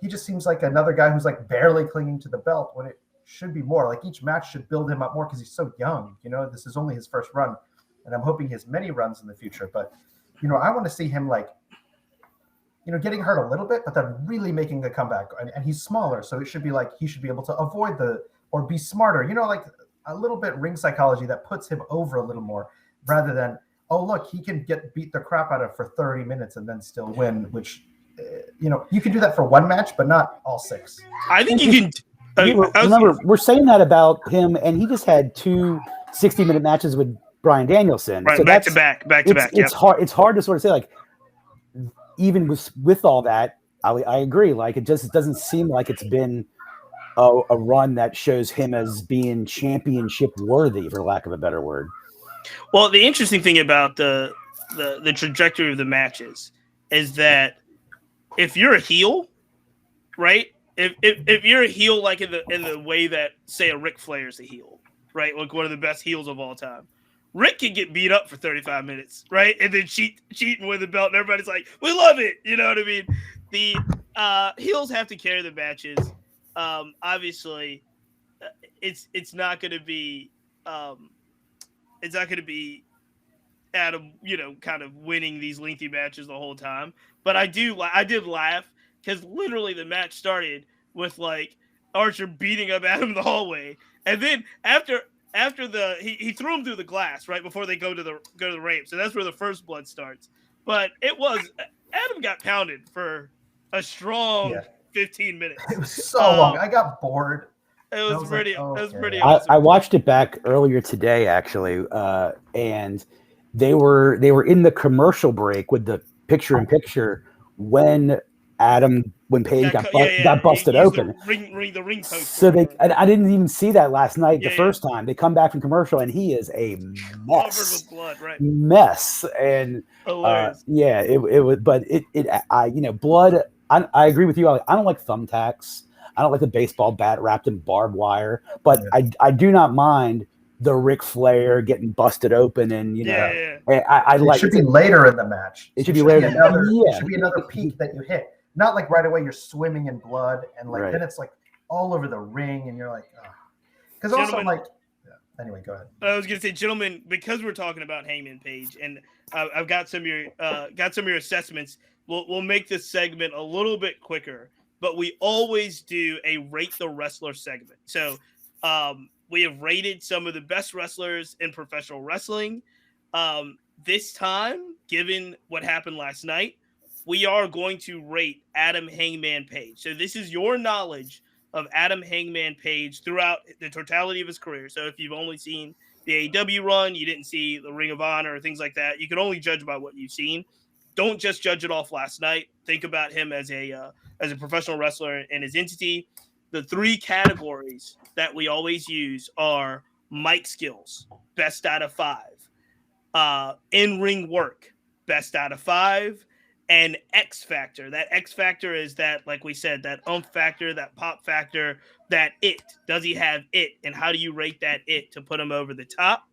he just seems like another guy who's like barely clinging to the belt when it should be more. Like each match should build him up more because he's so young. This is only his first run, and I'm hoping he has many runs in the future. But I want to see him like, getting hurt a little bit, but then really making the comeback. And he's smaller, so it should be like he should be able to avoid or be smarter. Like a little bit ring psychology that puts him over a little more, rather than, oh look, he can get beat the crap out of for 30 minutes and then still win, which you can do that for one match, but not all 6. I think you can. Remember, we're saying that about him, and he just had 2 60-minute matches with Bryan Danielson. Right, so back to back. It's hard. It's hard to sort of say, like, even with all that, I agree. Like, it just doesn't seem like it's been a run that shows him as being championship worthy, for lack of a better word. Well, the interesting thing about the trajectory of the matches is that if you're a heel, right? If you're a heel, like in the way that, say, a Ric Flair is a heel, right? Like one of the best heels of all time. Rick can get beat up for 35 minutes, right? And then cheat and win the belt, and everybody's like, we love it. You know what I mean? The heels have to carry the matches. Obviously, it's not going to be Adam, kind of winning these lengthy matches the whole time. But I did laugh because literally the match started with like Archer beating up Adam in the hallway, and then after he threw him through the glass right before they go to the ramp. So that's where the first blood starts. But Adam got pounded for a strong 15 minutes. It was so long. I got bored. It was pretty. It was pretty. I watched it back earlier today, actually, and they were in the commercial break with the picture-in-picture when Paige got busted open. The ring post. So I didn't even see that last night. The first time they come back from commercial, and he is a mess, covered with blood, right? Mess, and it was. But blood. I agree with you. I don't like thumbtacks. I don't like the baseball bat wrapped in barbed wire, but I do not mind the Ric Flair getting busted open, and I like. It should be later in the match. It should be later. It should be another peak that you hit, not like right away you're swimming in blood, and like then it's like all over the ring, and you're like, because also like. Anyway, go ahead. I was gonna say, gentlemen, because we're talking about Hangman Page, and I've got some of your assessments. We'll make this segment a little bit quicker. But we always do a rate the wrestler segment. So we have rated some of the best wrestlers in professional wrestling. This time, given what happened last night, we are going to rate Adam Hangman Page. So this is your knowledge of Adam Hangman Page throughout the totality of his career. So if you've only seen the AEW run, you didn't see the Ring of Honor or things like that, you can only judge by what you've seen. Don't just judge it off last night. Think about him as a professional wrestler and his entity. The 3 categories that we always use are mic skills, best out of 5, in-ring work, best out of 5, and X factor. That X factor is that, like we said, that factor, that pop factor, that it. Does he have it? And how do you rate that it to put him over the top?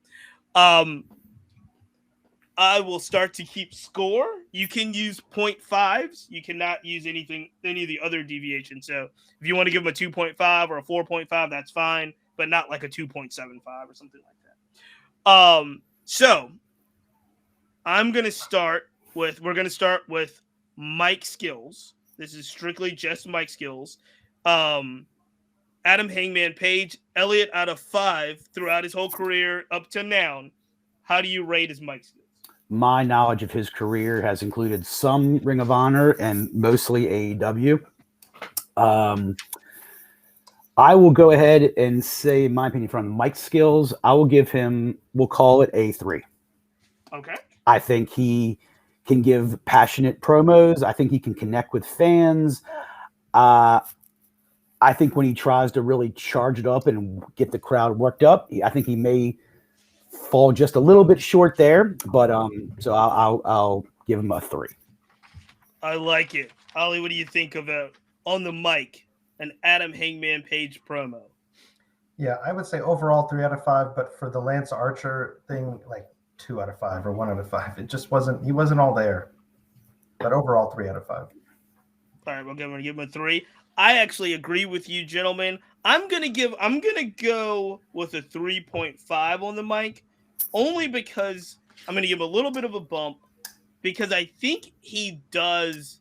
I will start to keep score. You can use 0.5s. You cannot use any of the other deviations. So if you want to give him a 2.5 or a 4.5, that's fine, but not like a 2.75 or something like that. So we're going to start with mic skills. This is strictly just mic skills. Adam Hangman Page, Elliot out of 5 throughout his whole career up to now. How do you rate his mic skills? My knowledge of his career has included some Ring of Honor and mostly AEW. I will go ahead and say, in my opinion, from mic skills, I will give him, we'll call it a 3. Okay. I think he can give passionate promos. I think he can connect with fans. I think when he tries to really charge it up and get the crowd worked up, I think he may fall just a little bit short there. But so I'll give him a 3. I like it. Ollie, what do you think about on the mic an Adam Hangman Page promo? Yeah, I would say overall 3 out of 5, but for the Lance Archer thing, like 2 out of 5 or 1 out of 5. It just wasn't. He wasn't all there. But overall, 3 out of 5. All right, we're going to give him a 3. I actually agree with you, gentlemen. I'm gonna go with a 3.5 on the mic, only because I'm gonna give him a little bit of a bump because I think he does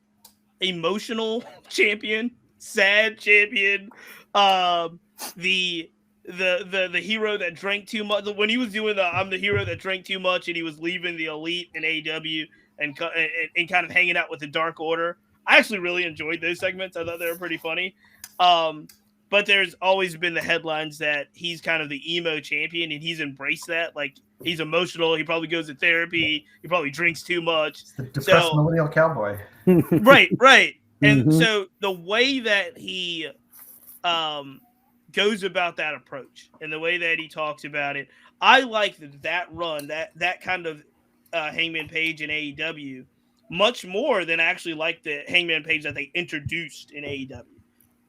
emotional champion, sad champion, the hero that drank too much. When he was doing I'm the hero that drank too much and he was leaving the Elite in AEW and kind of hanging out with the Dark Order. I actually really enjoyed those segments. I thought they were pretty funny. But there's always been the headlines that he's kind of the emo champion, and he's embraced that. Like, he's emotional. He probably goes to therapy. He probably drinks too much. It's the depressed millennial cowboy. Right. And so the way that he goes about that approach and the way that he talks about it, I like that run, that kind of Hangman Page in AEW much more than I actually like the Hangman Page that they introduced in AEW.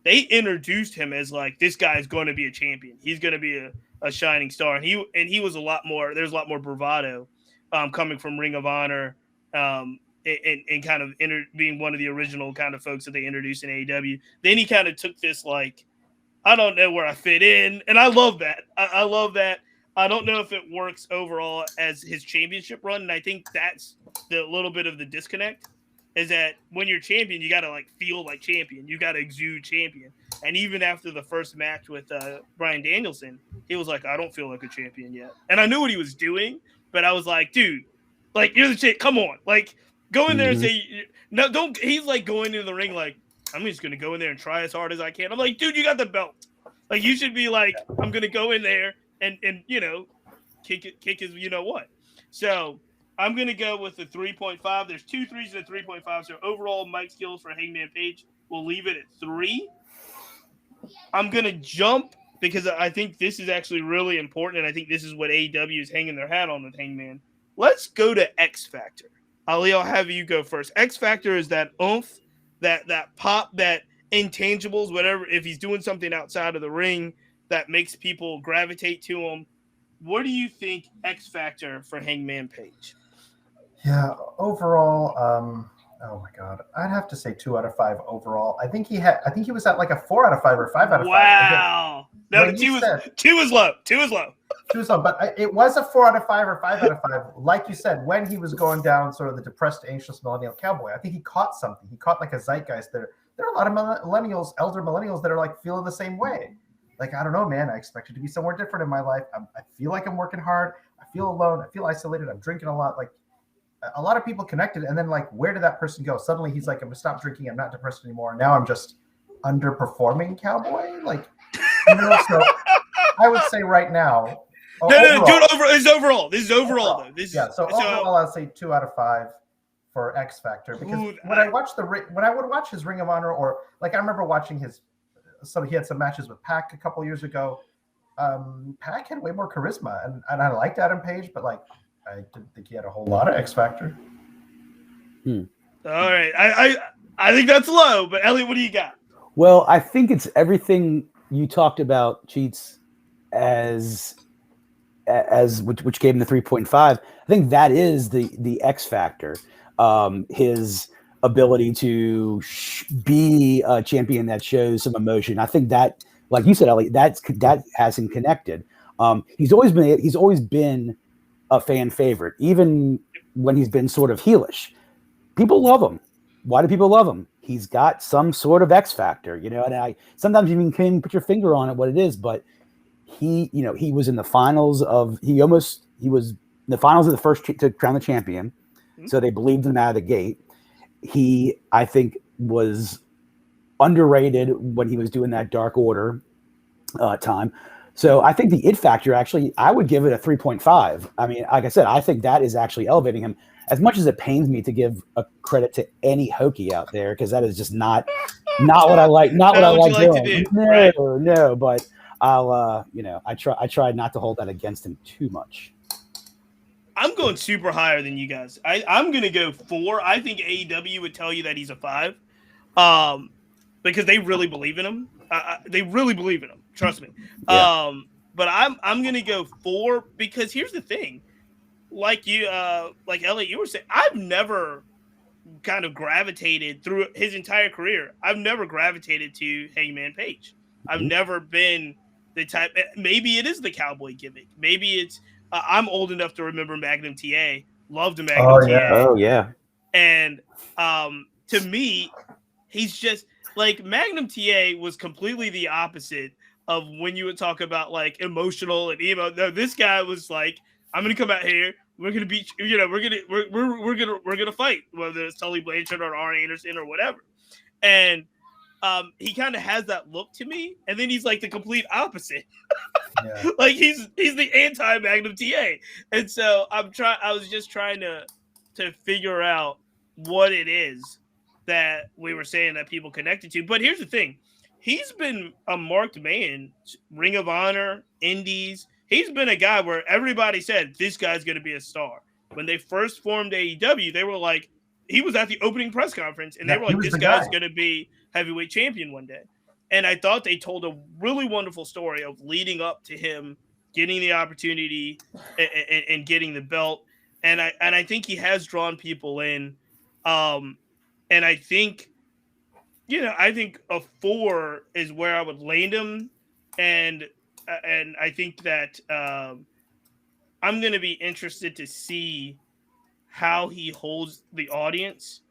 They introduced him as like, this guy's going to be a champion. He's going to be a shining star. And he was there's a lot more bravado coming from Ring of Honor and kind of being one of the original kind of folks that they introduced in AEW. Then he kind of took this like, I don't know where I fit in. And I love that. I love that. I don't know if it works overall as his championship run. And I think that's the little bit of the disconnect. Is that when you're champion, you got to like feel like champion. You got to exude champion. And even after the first match with Bryan Danielson, he was like, I don't feel like a champion yet. And I knew what he was doing, but I was like, dude, like, you're the champ. Come on. Like, go in there and say, no, don't. He's like going into the ring like, I'm just going to go in there and try as hard as I can. I'm like, dude, you got the belt. Like, you should be like, I'm going to go in there and you know, kick his, you know what. So I'm going to go with the 3.5. There's 2 3s and a 3.5. So overall, mic skills for Hangman Page, we'll leave it at 3. I'm going to jump because I think this is actually really important. And I think this is what AEW is hanging their hat on with Hangman. Let's go to X Factor. Ali, I'll have you go first. X Factor is that oomph, that pop, that intangibles, whatever. If he's doing something outside of the ring that makes people gravitate to him. What do you think X Factor for Hangman Page? Yeah, overall, oh my God, I'd have to say 2 out of 5 overall. I think he was at like a 4 out of 5 or 5 out of 5. Wow. No, 2 is low. 2 is low. 2 is low, but it was a 4 out of 5 or 5 out of 5. Like you said, when he was going down sort of the depressed, anxious millennial cowboy, I think he caught something. He caught like a zeitgeist there. There are a lot of millennials, elder millennials that are like feeling the same way. Like, I don't know, man, I expected to be somewhere different in my life. I feel like I'm working hard. I feel alone. I feel isolated. I'm drinking a lot. Like, a lot of people connected, and then like, where did that person go? Suddenly he's like, I'm gonna stop drinking, I'm not depressed anymore. Now I'm just underperforming cowboy. Like, you know, so I would say right now. No, do it over. This is overall. This is overall though. So overall, I'll say 2 out of 5 for X Factor because when I would watch his Ring of Honor, or like I remember watching his. So he had some matches with Pac a couple years ago. Pac had way more charisma, and I liked Adam Page, but like I didn't think he had a whole lot of X Factor. All right, I think that's low, but Elliot, what do you got? Well, I think it's everything you talked about, Cheats, as which gave him the 3.5. I think that is the X Factor. His ability to be a champion that shows some emotion. I think that, like you said, Elliot, that has him connected. He's always been a fan favorite, even when he's been sort of heelish. People love him. why do people love him? He's got some sort of X factor, you know, and I sometimes you can even put your finger on it, what it is, but he was in the finals of, he was in the finals of the first to crown the champion. Mm-hmm. So they believed him out of the gate. He, I think, was underrated when he was doing that Dark Order time. So I think the it factor, actually, I would give it a 3.5. I mean, like I said, I think that is actually elevating him. As much as it pains me to give a credit to any hokey out there, because that is just not what I like. Not what I like doing. No. But I'll, I try not to hold that against him too much. I'm going super higher than you guys. I'm going to go 4. I think AEW would tell you that he's a 5, because they really believe in him. They really believe in him. Trust me. Yeah. But I'm going to go 4 because here's the thing. Like you, like Elliot, you were saying, I've never kind of gravitated through his entire career. I've never gravitated to Hangman Page. I've never been the type. Maybe it is the cowboy gimmick. Maybe it's. I'm old enough to remember Magnum TA. Loved the Magnum TA. Oh yeah. And to me, he's just like Magnum TA was completely the opposite of when you would talk about like emotional and emo. No, this guy was like, I'm gonna come out here. We're gonna beat. We're gonna fight, whether it's Tully Blanchard or R. Anderson or whatever. And he kind of has that look to me, and then he's like the complete opposite. Yeah. Like he's the anti Magnum TA, and so I was just trying to figure out what it is that we were saying that people connected to. But here's the thing: he's been a marked man, Ring of Honor, Indies. He's been a guy where everybody said this guy's going to be a star. When they first formed AEW, they were like, he was at the opening press conference, and they were like, this guy's going to be heavyweight champion one day. And I thought they told a really wonderful story of leading up to him getting the opportunity and getting the belt. And I think he has drawn people in. And I think, I think a 4 is where I would land him. And I think that I'm going to be interested to see how he holds the audience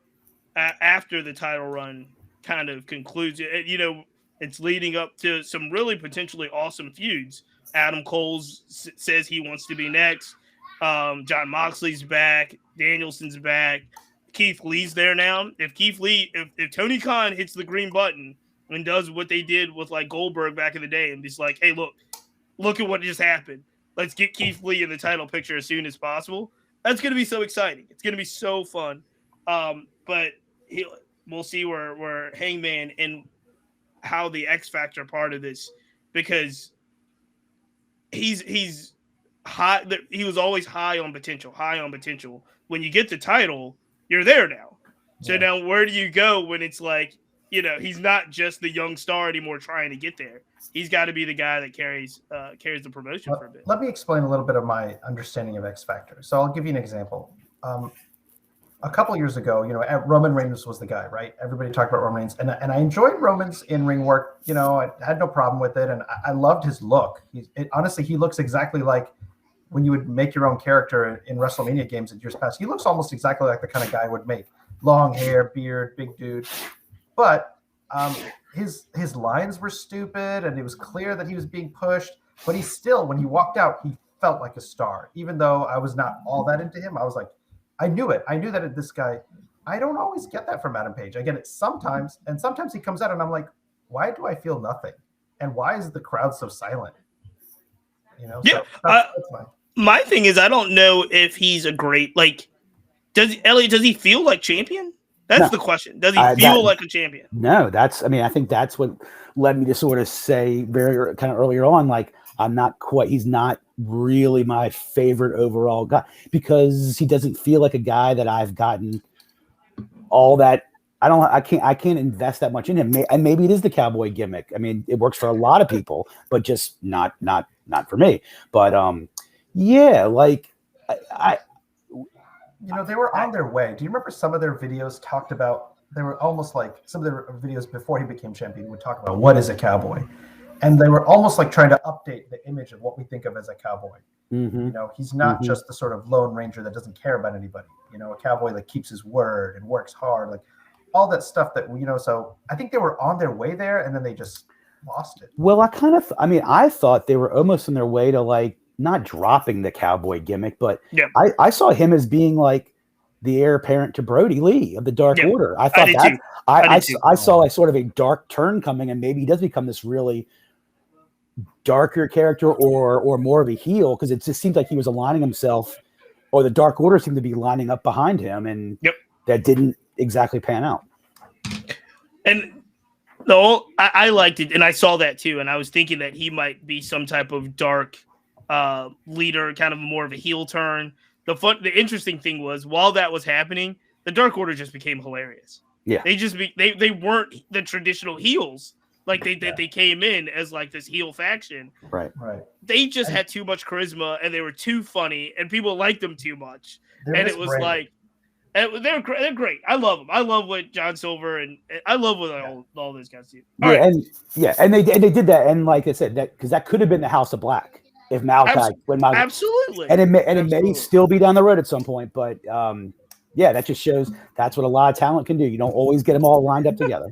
after the title run kind of concludes. It's leading up to some really potentially awesome feuds. Adam Cole says he wants to be next. John Moxley's back. Danielson's back. Keith Lee's there now. If Tony Khan hits the green button and does what they did with like Goldberg back in the day and he's like, hey, look at what just happened. Let's get Keith Lee in the title picture as soon as possible. That's going to be so exciting. It's going to be so fun. But we'll see where Hangman and how the X Factor part of this, because he's high. He was always high on potential. When you get the title, you're there now. So now where do you go when it's like, he's not just the young star anymore trying to get there. He's got to be the guy that carries the promotion for a bit. Let me explain a little bit of my understanding of X Factor. So I'll give you an example. A couple years ago, Roman Reigns was the guy, right? Everybody talked about Roman Reigns, and I enjoyed Roman's in-ring work. I had no problem with it, and I loved his look. Honestly, he looks exactly like when you would make your own character in WrestleMania games in years past. He looks almost exactly like the kind of guy I would make. Long hair, beard, big dude. But his lines were stupid, and it was clear that he was being pushed. But he still, when he walked out, he felt like a star. Even though I was not all that into him, I was like, I knew it. I knew that this guy. I don't always get that from Adam Page. I get it sometimes, and sometimes he comes out, and I'm like, why do I feel nothing? And why is the crowd so silent? Yeah. So my thing is, I don't know if he's a great does he feel like champion? That's the question. Does he feel like a champion? No, I think that's what led me to sort of say very kind of earlier on, like, he's not really my favorite overall guy because he doesn't feel like a guy that I've gotten all that. I can't invest that much in him. And maybe it is the cowboy gimmick. I mean, it works for a lot of people, but just not for me. But they were on their way. Do you remember some of their videos talked about, they were almost like some of their videos before he became champion would talk about what is a cowboy? And they were almost like trying to update the image of what we think of as a cowboy. Mm-hmm. He's not just the sort of lone ranger that doesn't care about anybody. A cowboy that keeps his word and works hard. Like all that stuff that so I think they were on their way there and then they just lost it. Well, I thought they were almost on their way to like not dropping the cowboy gimmick, but I saw him as being like the heir apparent to Brody Lee of the Dark Order. I thought I saw a sort of a dark turn coming, and maybe he does become this really darker character or more of a heel, because it just seems like he was aligning himself, or the Dark Order seemed to be lining up behind him, and that didn't exactly pan out. And I liked it, and I saw that too, and I was thinking that he might be some type of dark leader, kind of more of a heel turn. The interesting thing was, while that was happening, the Dark Order just became hilarious. Yeah, they weren't the traditional heels. Like they came in as like this heel faction. Right. They just had too much charisma, and they were too funny, and people liked them too much. And it was like, they're great. I love them. I love what John Silver and I love what all those guys do. And they did that, and like I said, that because that could have been the House of Black if Malachi absolutely, and it may still be down the road at some point, but that just shows that's what a lot of talent can do. You don't always get them all lined up together.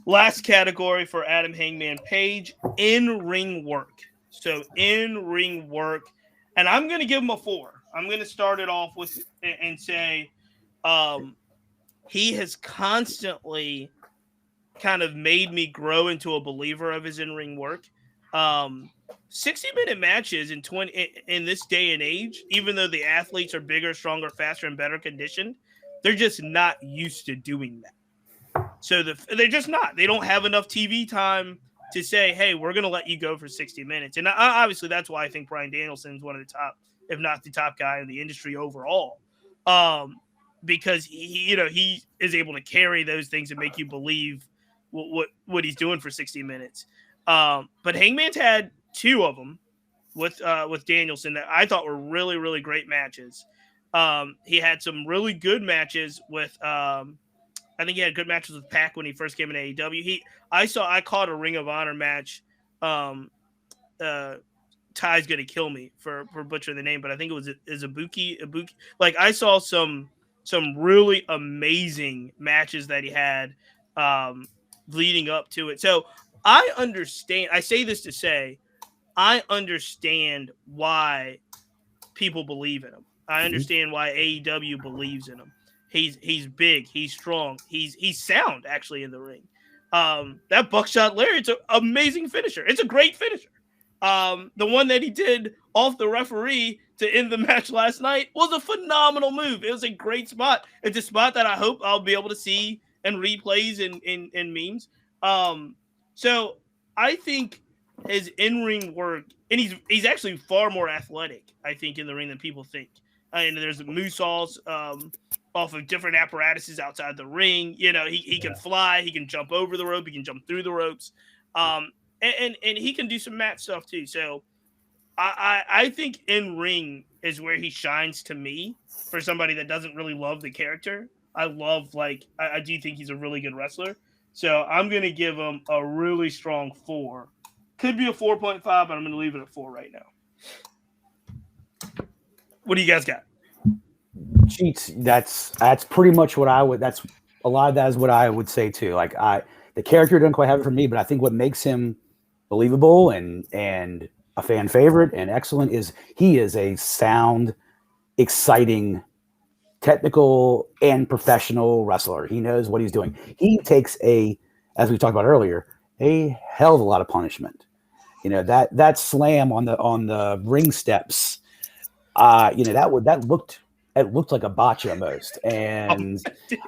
Last category for Adam Hangman Page, in-ring work. So in-ring work, and I'm going to give him a 4. I'm going to start it off with and say he has constantly kind of made me grow into a believer of his in-ring work. 60-minute matches in this day and age, even though the athletes are bigger, stronger, faster, and better conditioned, they're just not used to doing that. So they're just not. They don't have enough TV time to say, hey, we're going to let you go for 60 minutes. And obviously that's why I think Bryan Danielson's one of the top, if not the top guy in the industry overall, because he is able to carry those things and make you believe what he's doing for 60 minutes. But Hangman's had 2 of them with Danielson that I thought were really, really great matches. He had some really good matches with I think he had good matches with Pac when he first came in AEW. I caught a Ring of Honor match. Ty's gonna kill me for butchering the name, but I think it was Ibuki. Like, I saw some really amazing matches that he had leading up to it. So I understand. I say this to say, I understand why people believe in him. I understand why AEW believes in him. He's big. He's strong. He's sound actually in the ring. That buckshot lariat's an amazing finisher. It's a great finisher. The one that he did off the referee to end the match last night was a phenomenal move. It was a great spot. It's a spot that I hope I'll be able to see and replays in memes. So I think his in-ring work, and he's actually far more athletic, I think, in the ring than people think. And there's moonsaults off of different apparatuses outside the ring. He can fly, he can jump over the rope, he can jump through the ropes. And he can do some mat stuff too. So I think in ring is where he shines to me for somebody that doesn't really love the character. I do think he's a really good wrestler. So I'm going to give him a really strong 4. Could be a 4.5, but I'm going to leave it at 4 right now. What do you guys got? Cheats. That's pretty much what I would. That's a lot of that is what I would say too. Like the character doesn't quite have it for me, but I think what makes him believable and a fan favorite and excellent is he is a sound, exciting, technical and professional wrestler. He knows what he's doing. He takes as we talked about earlier, a hell of a lot of punishment. That slam on the ring steps. It looked like a botch almost. And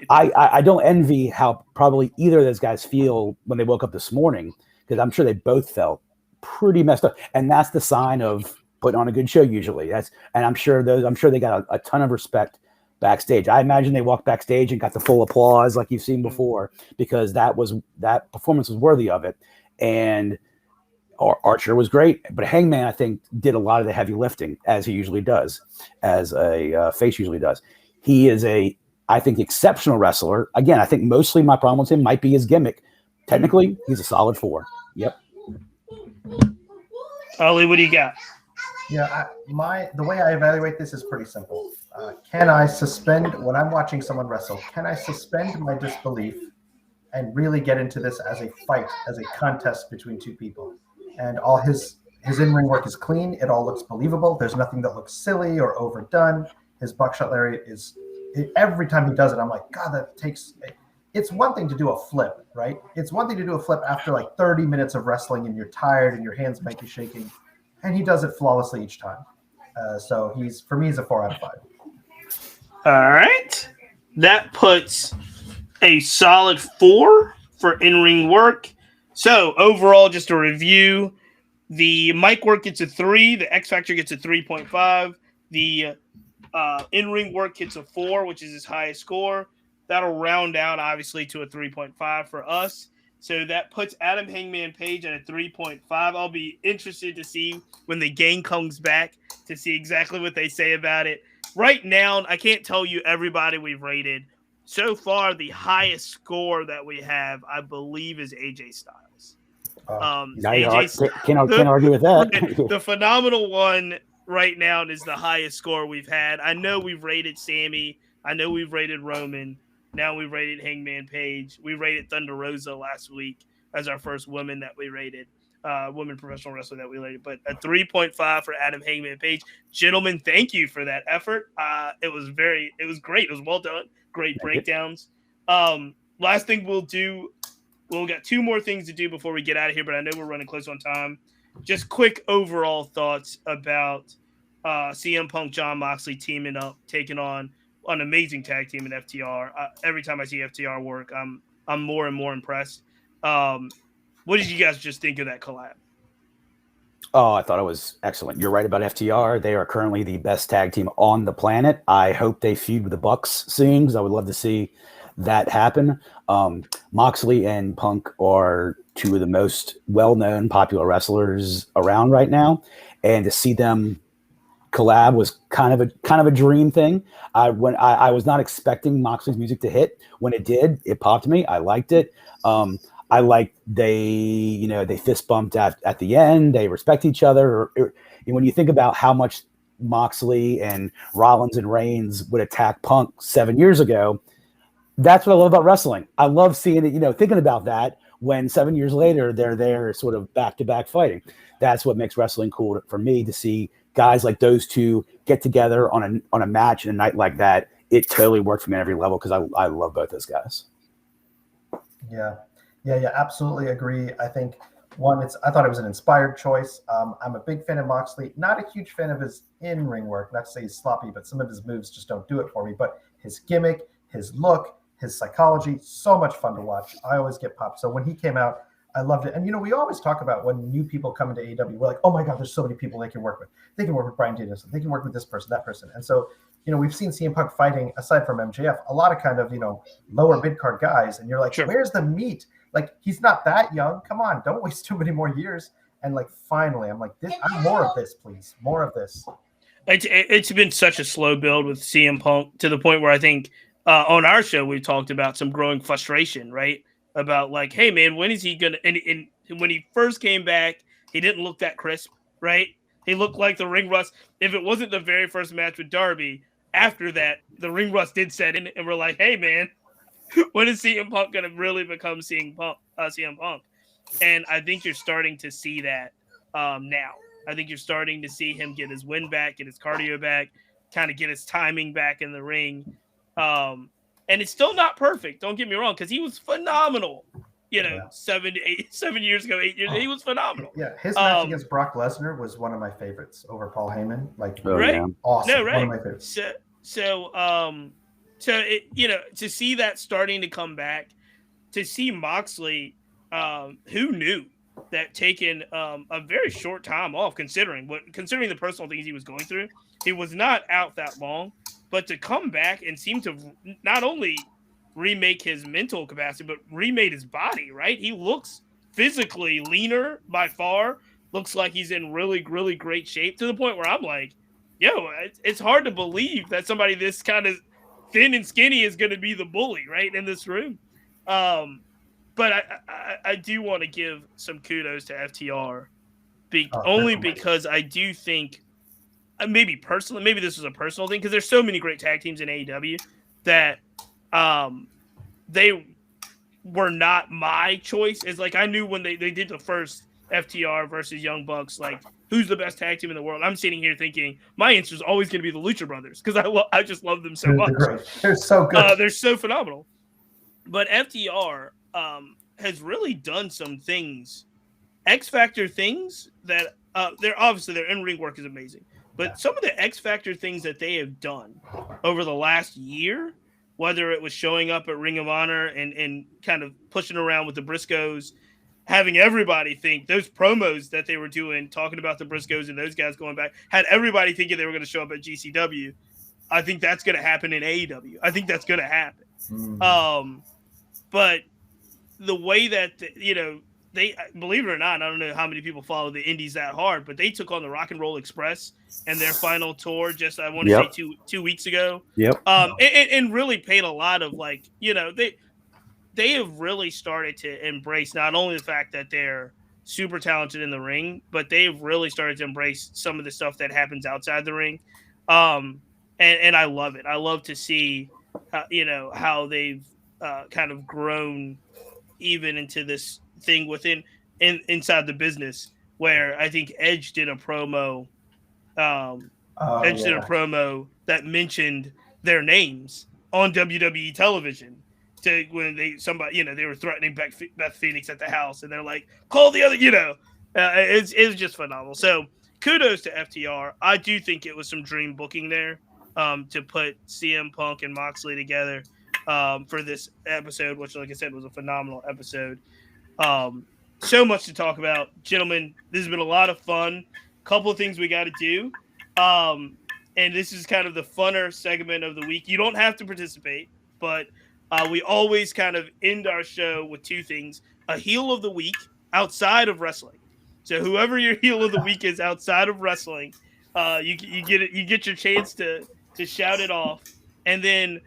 I don't envy how probably either of those guys feel when they woke up this morning, because I'm sure they both felt pretty messed up. And that's the sign of putting on a good show usually. And I'm sure they got a ton of respect backstage. I imagine they walked backstage and got the full applause like you've seen before, because that performance was worthy of it. And Archer was great, but Hangman, I think, did a lot of the heavy lifting, as he usually does, as a face usually does. He is I think, exceptional wrestler. Again, I think mostly my problem with him might be his gimmick. Technically, he's a solid 4. Yep. Ollie, what do you got? Yeah, the way I evaluate this is pretty simple. Can I suspend, when I'm watching someone wrestle, can I suspend my disbelief and really get into this as a fight, as a contest between two people? And all his in-ring work is clean. It all looks believable. There's nothing that looks silly or overdone. His buckshot lariat is, every time he does it, I'm like, God, that takes, it's one thing to do a flip, right? It's one thing to do a flip after like 30 minutes of wrestling and you're tired and your hands might be shaking. And he does it flawlessly each time. So for me, he's a 4 out of 5. All right. That puts a solid 4 for in-ring work. So overall, just a review, the mic work gets a 3, the X Factor gets a 3.5, the in-ring work gets a 4, which is his highest score. That'll round out, obviously, to a 3.5 for us. So that puts Adam Hangman Page at a 3.5. I'll be interested to see when the gang comes back to see exactly what they say about it. Right now, I can't tell you everybody we've rated. So far, the highest score that we have, I believe, is AJ Styles. Can't argue with that. The phenomenal one right now is the highest score we've had. I know we've rated Sammy. I know we've rated Roman. Now we've rated Hangman Page. We rated Thunder Rosa last week as our first woman that we rated, woman professional wrestler that we rated. But a 3.5 for Adam Hangman Page. Gentlemen, thank you for that effort. It was great. It was well done. Great breakdowns. Last thing we'll do, we'll got 2 more things to do before we get out of here, but I know we're running close on time. Just quick overall thoughts about CM Punk, Jon Moxley teaming up, taking on an amazing tag team in FTR. Every time I see FTR work, I'm more and more impressed. What did you guys just think of that collab? Oh, I thought it was excellent. You're right about FTR. They are currently the best tag team on the planet. I hope they feud with the Bucks soon because I would love to see that happen. Moxley and Punk are 2 of the most well-known, popular wrestlers around right now, and to see them collab was kind of a dream thing. I was not expecting Moxley's music to hit. When it did, it popped me. I liked it. I liked they fist bumped at the end. They respect each other. When you think about how much Moxley and Rollins and Reigns would attack Punk 7 years ago, that's what I love about wrestling. I love seeing it. Thinking about that when 7 years later they're there, sort of back to back fighting. That's what makes wrestling cool for me, to see guys like those two get together on a match and a night like that. It totally worked for me at every level because I love both those guys. Yeah, absolutely agree. I think I thought it was an inspired choice. I'm a big fan of Moxley, not a huge fan of his in-ring work. Not to say he's sloppy, but some of his moves just don't do it for me. But his gimmick, his look, his psychology, so much fun to watch. I always get popped. So when he came out, I loved it. And, we always talk about when new people come into AEW, we're like, oh my God, there's so many people they can work with. They can work with Bryan Danielson. They can work with this person, that person. And so, we've seen CM Punk fighting, aside from MJF, a lot of kind of, lower mid-card guys. And you're like, sure, where's the meat? Like, he's not that young. Come on, don't waste too many more years. And finally, I'm like, more of this, please. More of this. It's been such a slow build with CM Punk, to the point where I think on our show, we talked about some growing frustration, right? About hey man, when is he gonna? And when he first came back, he didn't look that crisp, right? He looked like the ring rust. If it wasn't the very first match with Darby, after that, the ring rust did set in, and we're like, hey man, when is CM Punk gonna really become CM Punk? And I think you're starting to see that now. I think you're starting to see him get his wind back, get his cardio back, kind of get his timing back in the ring. And it's still not perfect. Don't get me wrong, because he was phenomenal. 7 years ago, 8 years, he was phenomenal. Yeah, his match against Brock Lesnar was one of my favorites over Paul Heyman. Right? Awesome. No, right. One of my favorites. So it, to see that starting to come back, to see Moxley, who knew that taking a very short time off, considering the personal things he was going through, he was not out that long. But to come back and seem to not only remake his mental capacity, but remade his body, right? He looks physically leaner by far. Looks like he's in really, really great shape, to the point where I'm like, it's hard to believe that somebody this kind of thin and skinny is going to be the bully, right, in this room. But I do want to give some kudos to FTR, because I do think maybe personally, maybe this was a personal thing because there's so many great tag teams in AEW that they were not my choice. It's like I knew when they did the first FTR versus Young Bucks, like who's the best tag team in the world. I'm sitting here thinking my answer is always going to be the Lucha Brothers because I just love them so much. They're so good. They're so phenomenal. But FTR has really done some things, X Factor things that they're obviously their in-ring work is amazing. But some of the X Factor things that they have done over the last year, whether it was showing up at Ring of Honor and kind of pushing around with the Briscoes, having everybody think those promos that they were doing, talking about the Briscoes and those guys going back, had everybody thinking they were going to show up at GCW. I think that's going to happen in AEW. I think that's going to happen. But the way that, they, believe it or not, I don't know how many people follow the indies that hard, but they took on the Rock and Roll Express and their final tour just, I want to say 2 weeks ago. And really paid a lot of they have really started to embrace not only the fact that they're super talented in the ring, but they've really started to embrace some of the stuff that happens outside the ring. And I love it. I love to see, how they've kind of grown even into this thing inside the business where I think Edge did a promo. Did a promo that mentioned their names on WWE television to when they were threatening Beth Phoenix at the house and they're like, call the other, it's just phenomenal. So kudos to FTR. I do think it was some dream booking there to put CM Punk and Moxley together for this episode, which, like I said, was a phenomenal episode. So much to talk about, gentlemen. This has been a lot of fun. Couple of things we got to do. And this is kind of the funner segment of the week. You don't have to participate, but we always kind of end our show with two things: a heel of the week outside of wrestling. So whoever your heel of the week is outside of wrestling, you get it. You get your chance to shout it off, and then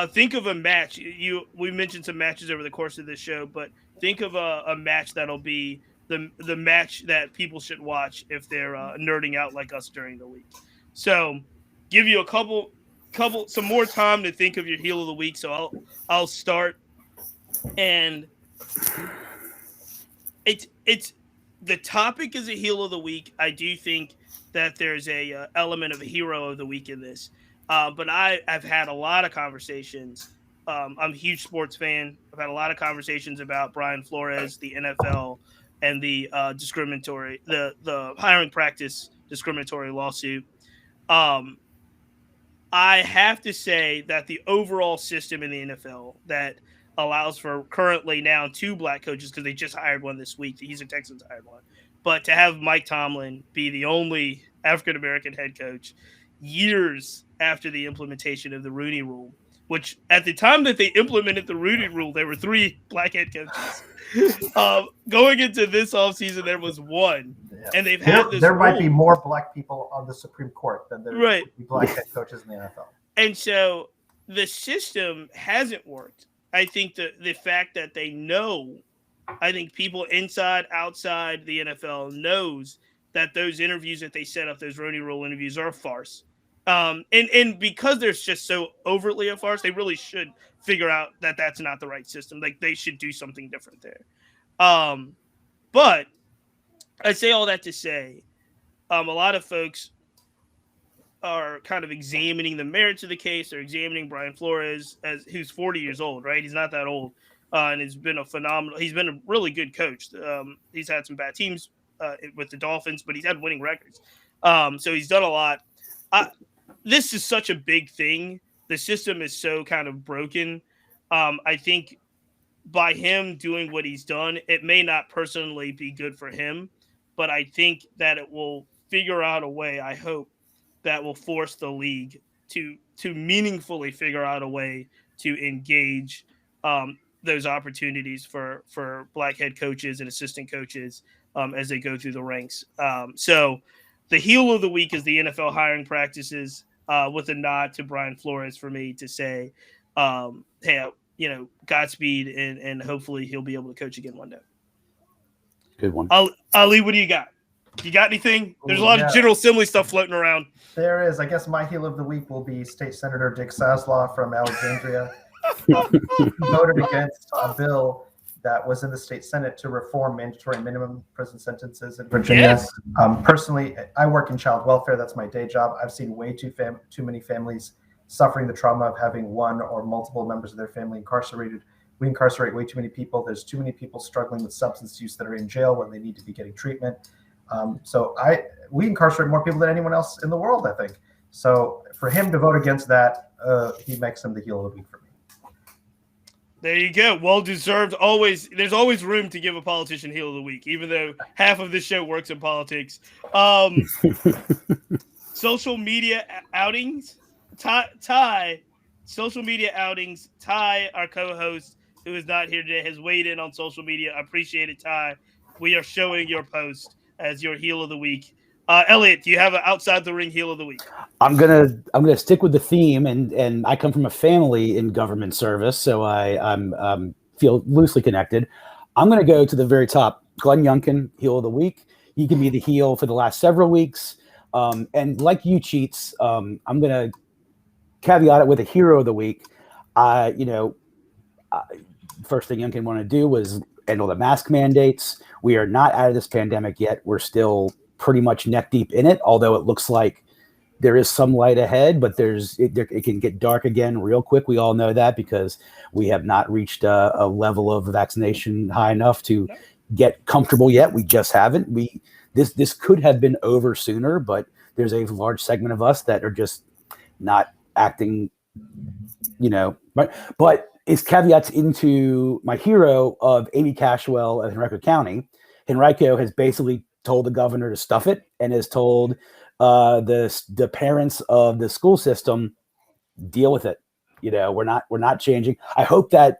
think of a match. We mentioned some matches over the course of this show, but think of a match that'll be the match that people should watch if they're nerding out like us during the week. So give you some more time to think of your heel of the week. So I'll start, and it's the topic is a heel of the week. I do think that there's a element of a hero of the week in this, but I've had a lot of conversations. I'm a huge sports fan. I've had a lot of conversations about Brian Flores, the NFL, and the the hiring practice discriminatory lawsuit. I have to say that the overall system in the NFL that allows for currently now 2 black coaches, because they just hired one this week. The Houston Texans hired one. But to have Mike Tomlin be the only African-American head coach years after the implementation of the Rooney Rule, which at the time that they implemented the Rooney Rule, there were 3 black head coaches. Going into this offseason, there was 1. Yeah. And they've had this There rule. Might be more black people on the Supreme Court than there right. would be black head coaches in the NFL. And so the system hasn't worked. I think the fact that they know, I think people inside, outside the NFL knows that those interviews that they set up, those Rooney Rule interviews, are a farce. And because they're just so overtly a farce, they really should figure out that that's not the right system. Like, they should do something different there. But I say all that to say, a lot of folks are kind of examining the merits of the case. They're examining Brian Flores, who's 40 years old, right? He's not that old. And he's been a really good coach. He's had some bad teams with the Dolphins, but he's had winning records. So he's done a lot. This is such a big thing. The system is so kind of broken. I think by him doing what he's done, it may not personally be good for him, but I think that it will figure out a way, I hope, that will force the league to meaningfully figure out a way to engage those opportunities for black head coaches and assistant coaches as they go through the ranks. So the heel of the week is the NFL hiring practices, with a nod to Brian Flores for me to say, hey, Godspeed, and hopefully he'll be able to coach again one day. Good one. Ali, what do you got? You got anything? There's a lot of General Assembly stuff floating around. There is. I guess my heel of the week will be State Senator Dick Saslaw from Alexandria. He voted against a bill that was in the state Senate to reform mandatory minimum prison sentences in Virginia. Yes. Personally, I work in child welfare. That's my day job. I've seen way too many families suffering the trauma of having one or multiple members of their family incarcerated. We incarcerate way too many people. There's too many people struggling with substance use that are in jail when they need to be getting treatment. We incarcerate more people than anyone else in the world, I think. So for him to vote against that, he makes him the heel of the week for me. There you go. Well deserved. There's always room to give a politician heel of the week, even though half of this show works in politics. Social media outings. Ty, social media outings. Ty, our co-host, who is not here today, has weighed in on social media. I appreciate it, Ty. We are showing your post as your heel of the week. Elliot, do you have an outside the ring heel of the week? I'm gonna stick with the theme, and I come from a family in government service, so I'm feel loosely connected. I'm gonna go to the very top. Glenn Youngkin, heel of the week. He can be the heel for the last several weeks, and like you, Cheats, I'm gonna caveat it with a hero of the week. First thing Youngkin want to do was end all the mask mandates. We are not out of this pandemic yet. We're still pretty much neck deep in it, although it looks like there is some light ahead, but it can get dark again real quick. We all know that because we have not reached a level of vaccination high enough to get comfortable yet. We just haven't. This could have been over sooner, but there's a large segment of us that are just not acting, but it's caveats into my hero of Amy Cashwell of Henrico County. Henrico has basically told the governor to stuff it and has told the parents of the school system, deal with it. We're not changing. I hope that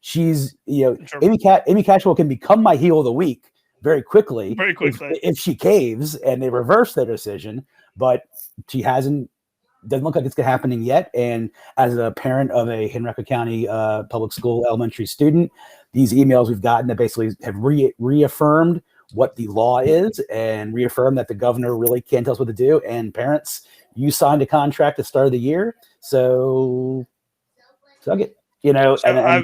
she's Amy Cashwell can become my heel of the week very quickly if she caves and they reverse their decision, but she doesn't look like it's happening yet. And as a parent of a Henrico County public school elementary student, these emails we've gotten that basically have reaffirmed what the law is and reaffirm that the governor really can't tell us what to do. And parents, you signed a contract at the start of the year, so suck it. I've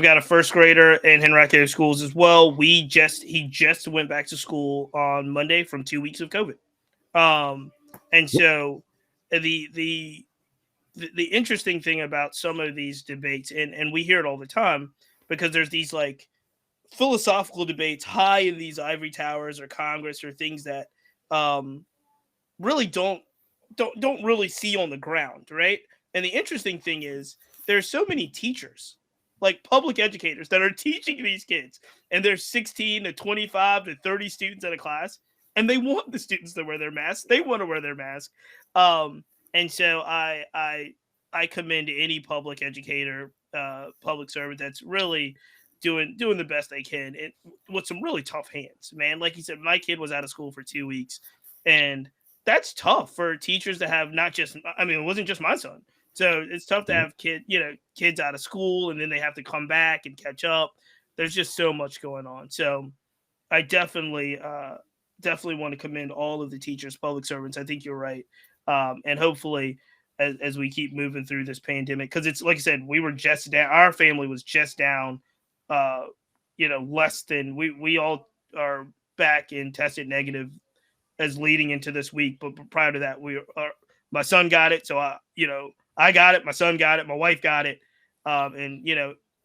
got a first grader in Henrico schools as well. He just went back to school on Monday from 2 weeks of COVID. And so the interesting thing about some of these debates, and we hear it all the time because there's these like philosophical debates high in these ivory towers or Congress or things that really don't really see on the ground, right? And the interesting thing is there's so many teachers, like public educators, that are teaching these kids, and there's 16 to 25 to 30 students in a class, and they want the students to wear their masks. They want to wear their mask. And so I commend any public educator, public servant that's really doing the best they can with some really tough hands, man. Like you said, my kid was out of school for 2 weeks, and that's tough for teachers to have it wasn't just my son. So it's tough to have kids out of school, and then they have to come back and catch up. There's just so much going on. So I definitely want to commend all of the teachers, public servants. I think you're right. And hopefully as we keep moving through this pandemic, because it's like I said, we were just down, our family was just down, less than we all are back and tested negative as leading into this week. But prior to that, my son got it. So I got it. My son got it. My wife got it. And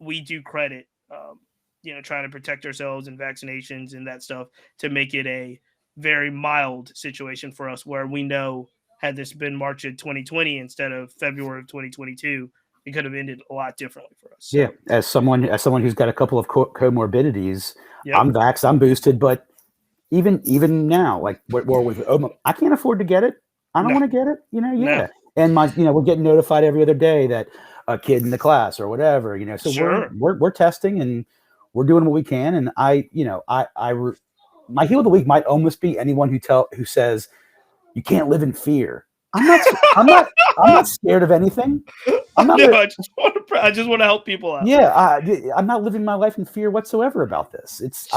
we do credit, trying to protect ourselves and vaccinations and that stuff to make it a very mild situation for us, where we know had this been March of 2020 instead of February of 2022, it could have ended a lot differently for us. So. Yeah. As someone who's got a couple of comorbidities, yep. I'm vaxxed, I'm boosted, but even now, like I can't afford to get it. I don't want to get it, No. And we're getting notified every other day that a kid in the class or whatever, so sure. we're testing and we're doing what we can. And my heel of the week might almost be anyone who says you can't live in fear. I'm not scared of anything. I just want to help people out. Yeah. I'm not living my life in fear whatsoever about this. It's,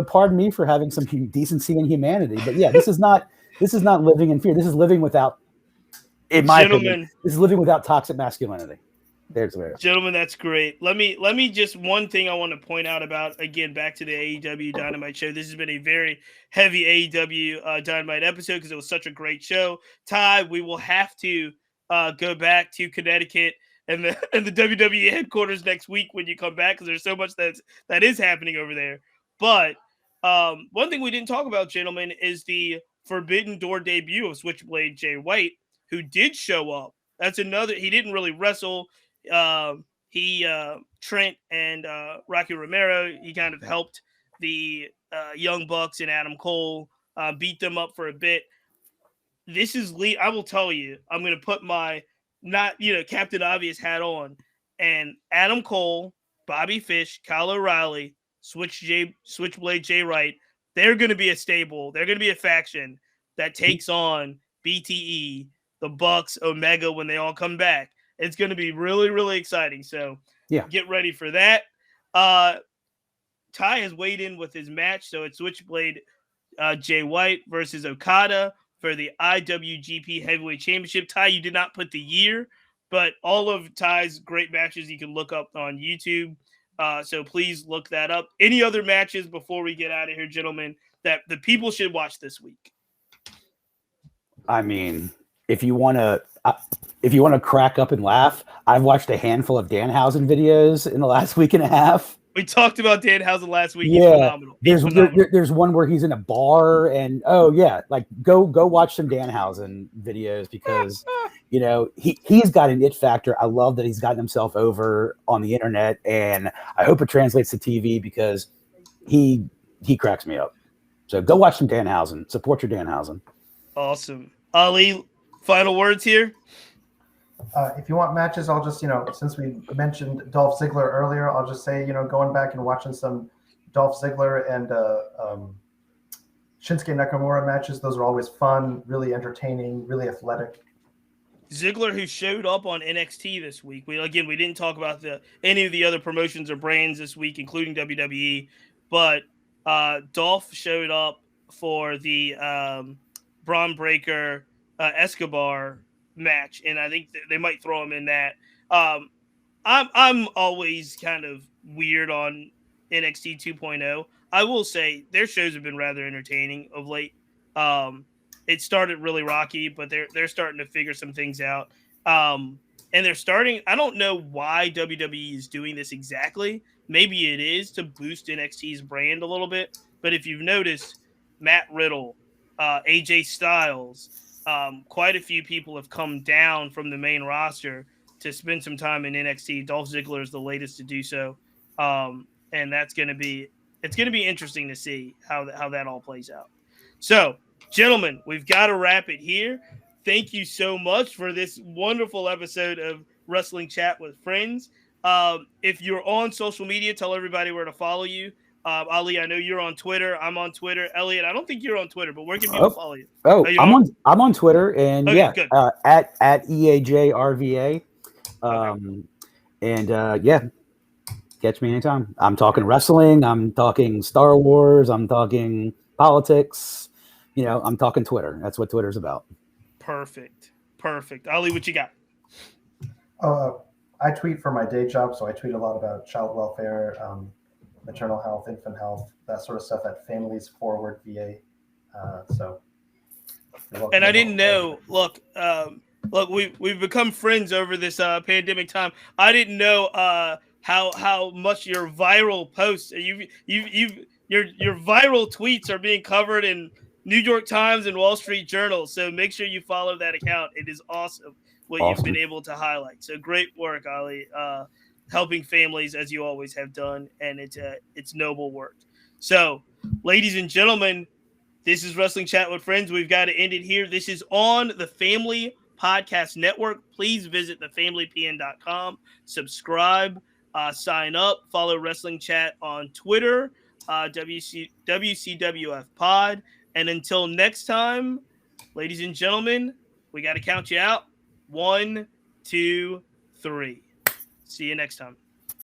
pardon me for having some decency and humanity. But yeah, this is not living in fear. This is living without, in my opinion, this is living without toxic masculinity. There's where. Gentlemen, that's great. Let me just one thing I want to point out about, again, back to the AEW Dynamite show. This has been a very heavy AEW Dynamite episode because it was such a great show. Ty, we will have to go back to Connecticut and the WWE headquarters next week when you come back, because there's so much that is happening over there. But one thing we didn't talk about, gentlemen, is the Forbidden Door debut of Switchblade Jay White, who did show up. That's another. He didn't really wrestle. Trent and Rocky Romero, he kind of helped the Young Bucks and Adam Cole beat them up for a bit. This is Lee. I will tell you, I'm going to put my Captain Obvious hat on, and Adam Cole, Bobby Fish, Kyle O'Reilly, Switchblade Jay White, they're going to be a stable. They're going to be a faction that takes on BTE, the Bucks, Omega when they all come back. It's going to be really, really exciting. So get ready for that. Ty has weighed in with his match. So it's Switchblade Jay White versus Okada for the IWGP Heavyweight Championship. Ty, you did not put the year, but all of Ty's great matches you can look up on YouTube. So please look that up. Any other matches before we get out of here, gentlemen, that the people should watch this week? I mean, if you want to crack up and laugh, I've watched a handful of Danhausen videos in the last week and a half. We talked about Danhausen last week. Yeah, he's phenomenal. There's one where he's in a bar, and go watch some Danhausen videos, because he's got an it factor. I love that he's gotten himself over on the internet, and I hope it translates to TV, because he cracks me up. So go watch some Danhausen. Support your Danhausen. Awesome. Ali, final words here. If you want matches, I'll just, since we mentioned Dolph Ziggler earlier, I'll just say, going back and watching some Dolph Ziggler and Shinsuke Nakamura matches. Those are always fun, really entertaining, really athletic. Ziggler, who showed up on NXT this week. We didn't talk about any of the other promotions or brands this week, including WWE, but Dolph showed up for the Braun Breaker Escobar match, and I think they might throw him in that. I'm always kind of weird on NXT 2.0. I will say their shows have been rather entertaining of late. It started really rocky, but they're starting to figure some things out. And they're starting. I don't know why WWE is doing this exactly. Maybe it is to boost NXT's brand a little bit. But if you've noticed, Matt Riddle, AJ Styles, quite a few people have come down from the main roster to spend some time in NXT. Dolph Ziggler is the latest to do so, and it's going to be interesting to see how that all plays out. So, gentlemen, we've got to wrap it here. Thank you so much for this wonderful episode of Wrestling Chat with Friends. If you're on social media, tell everybody where to follow you. Ali, I know you're on Twitter. I'm on Twitter. Elliot, I don't think you're on Twitter, but where can people follow you? I'm on Twitter, and good. At EAJRVA. Catch me anytime. I'm talking wrestling. I'm talking Star Wars. I'm talking politics. I'm talking Twitter. That's what Twitter's about. Perfect. Ali, what you got? I tweet for my day job, so I tweet a lot about child welfare, maternal health, infant health, that sort of stuff at Families Forward VA. And I didn't know. Look, we've become friends over this pandemic time. I didn't know how much your viral posts, your viral tweets are being covered in New York Times and Wall Street Journal. So make sure you follow that account. It is awesome you've been able to highlight. So great work, Ali. Helping families as you always have done, and it's noble work. So, ladies and gentlemen, this is Wrestling Chat with Friends. We've got to end it here. This is on the Family Podcast Network. Please visit thefamilypn.com, subscribe, sign up, follow Wrestling Chat on Twitter, WCWF Pod. And until next time, ladies and gentlemen, we got to count you out. 1, 2, 3. See you next time.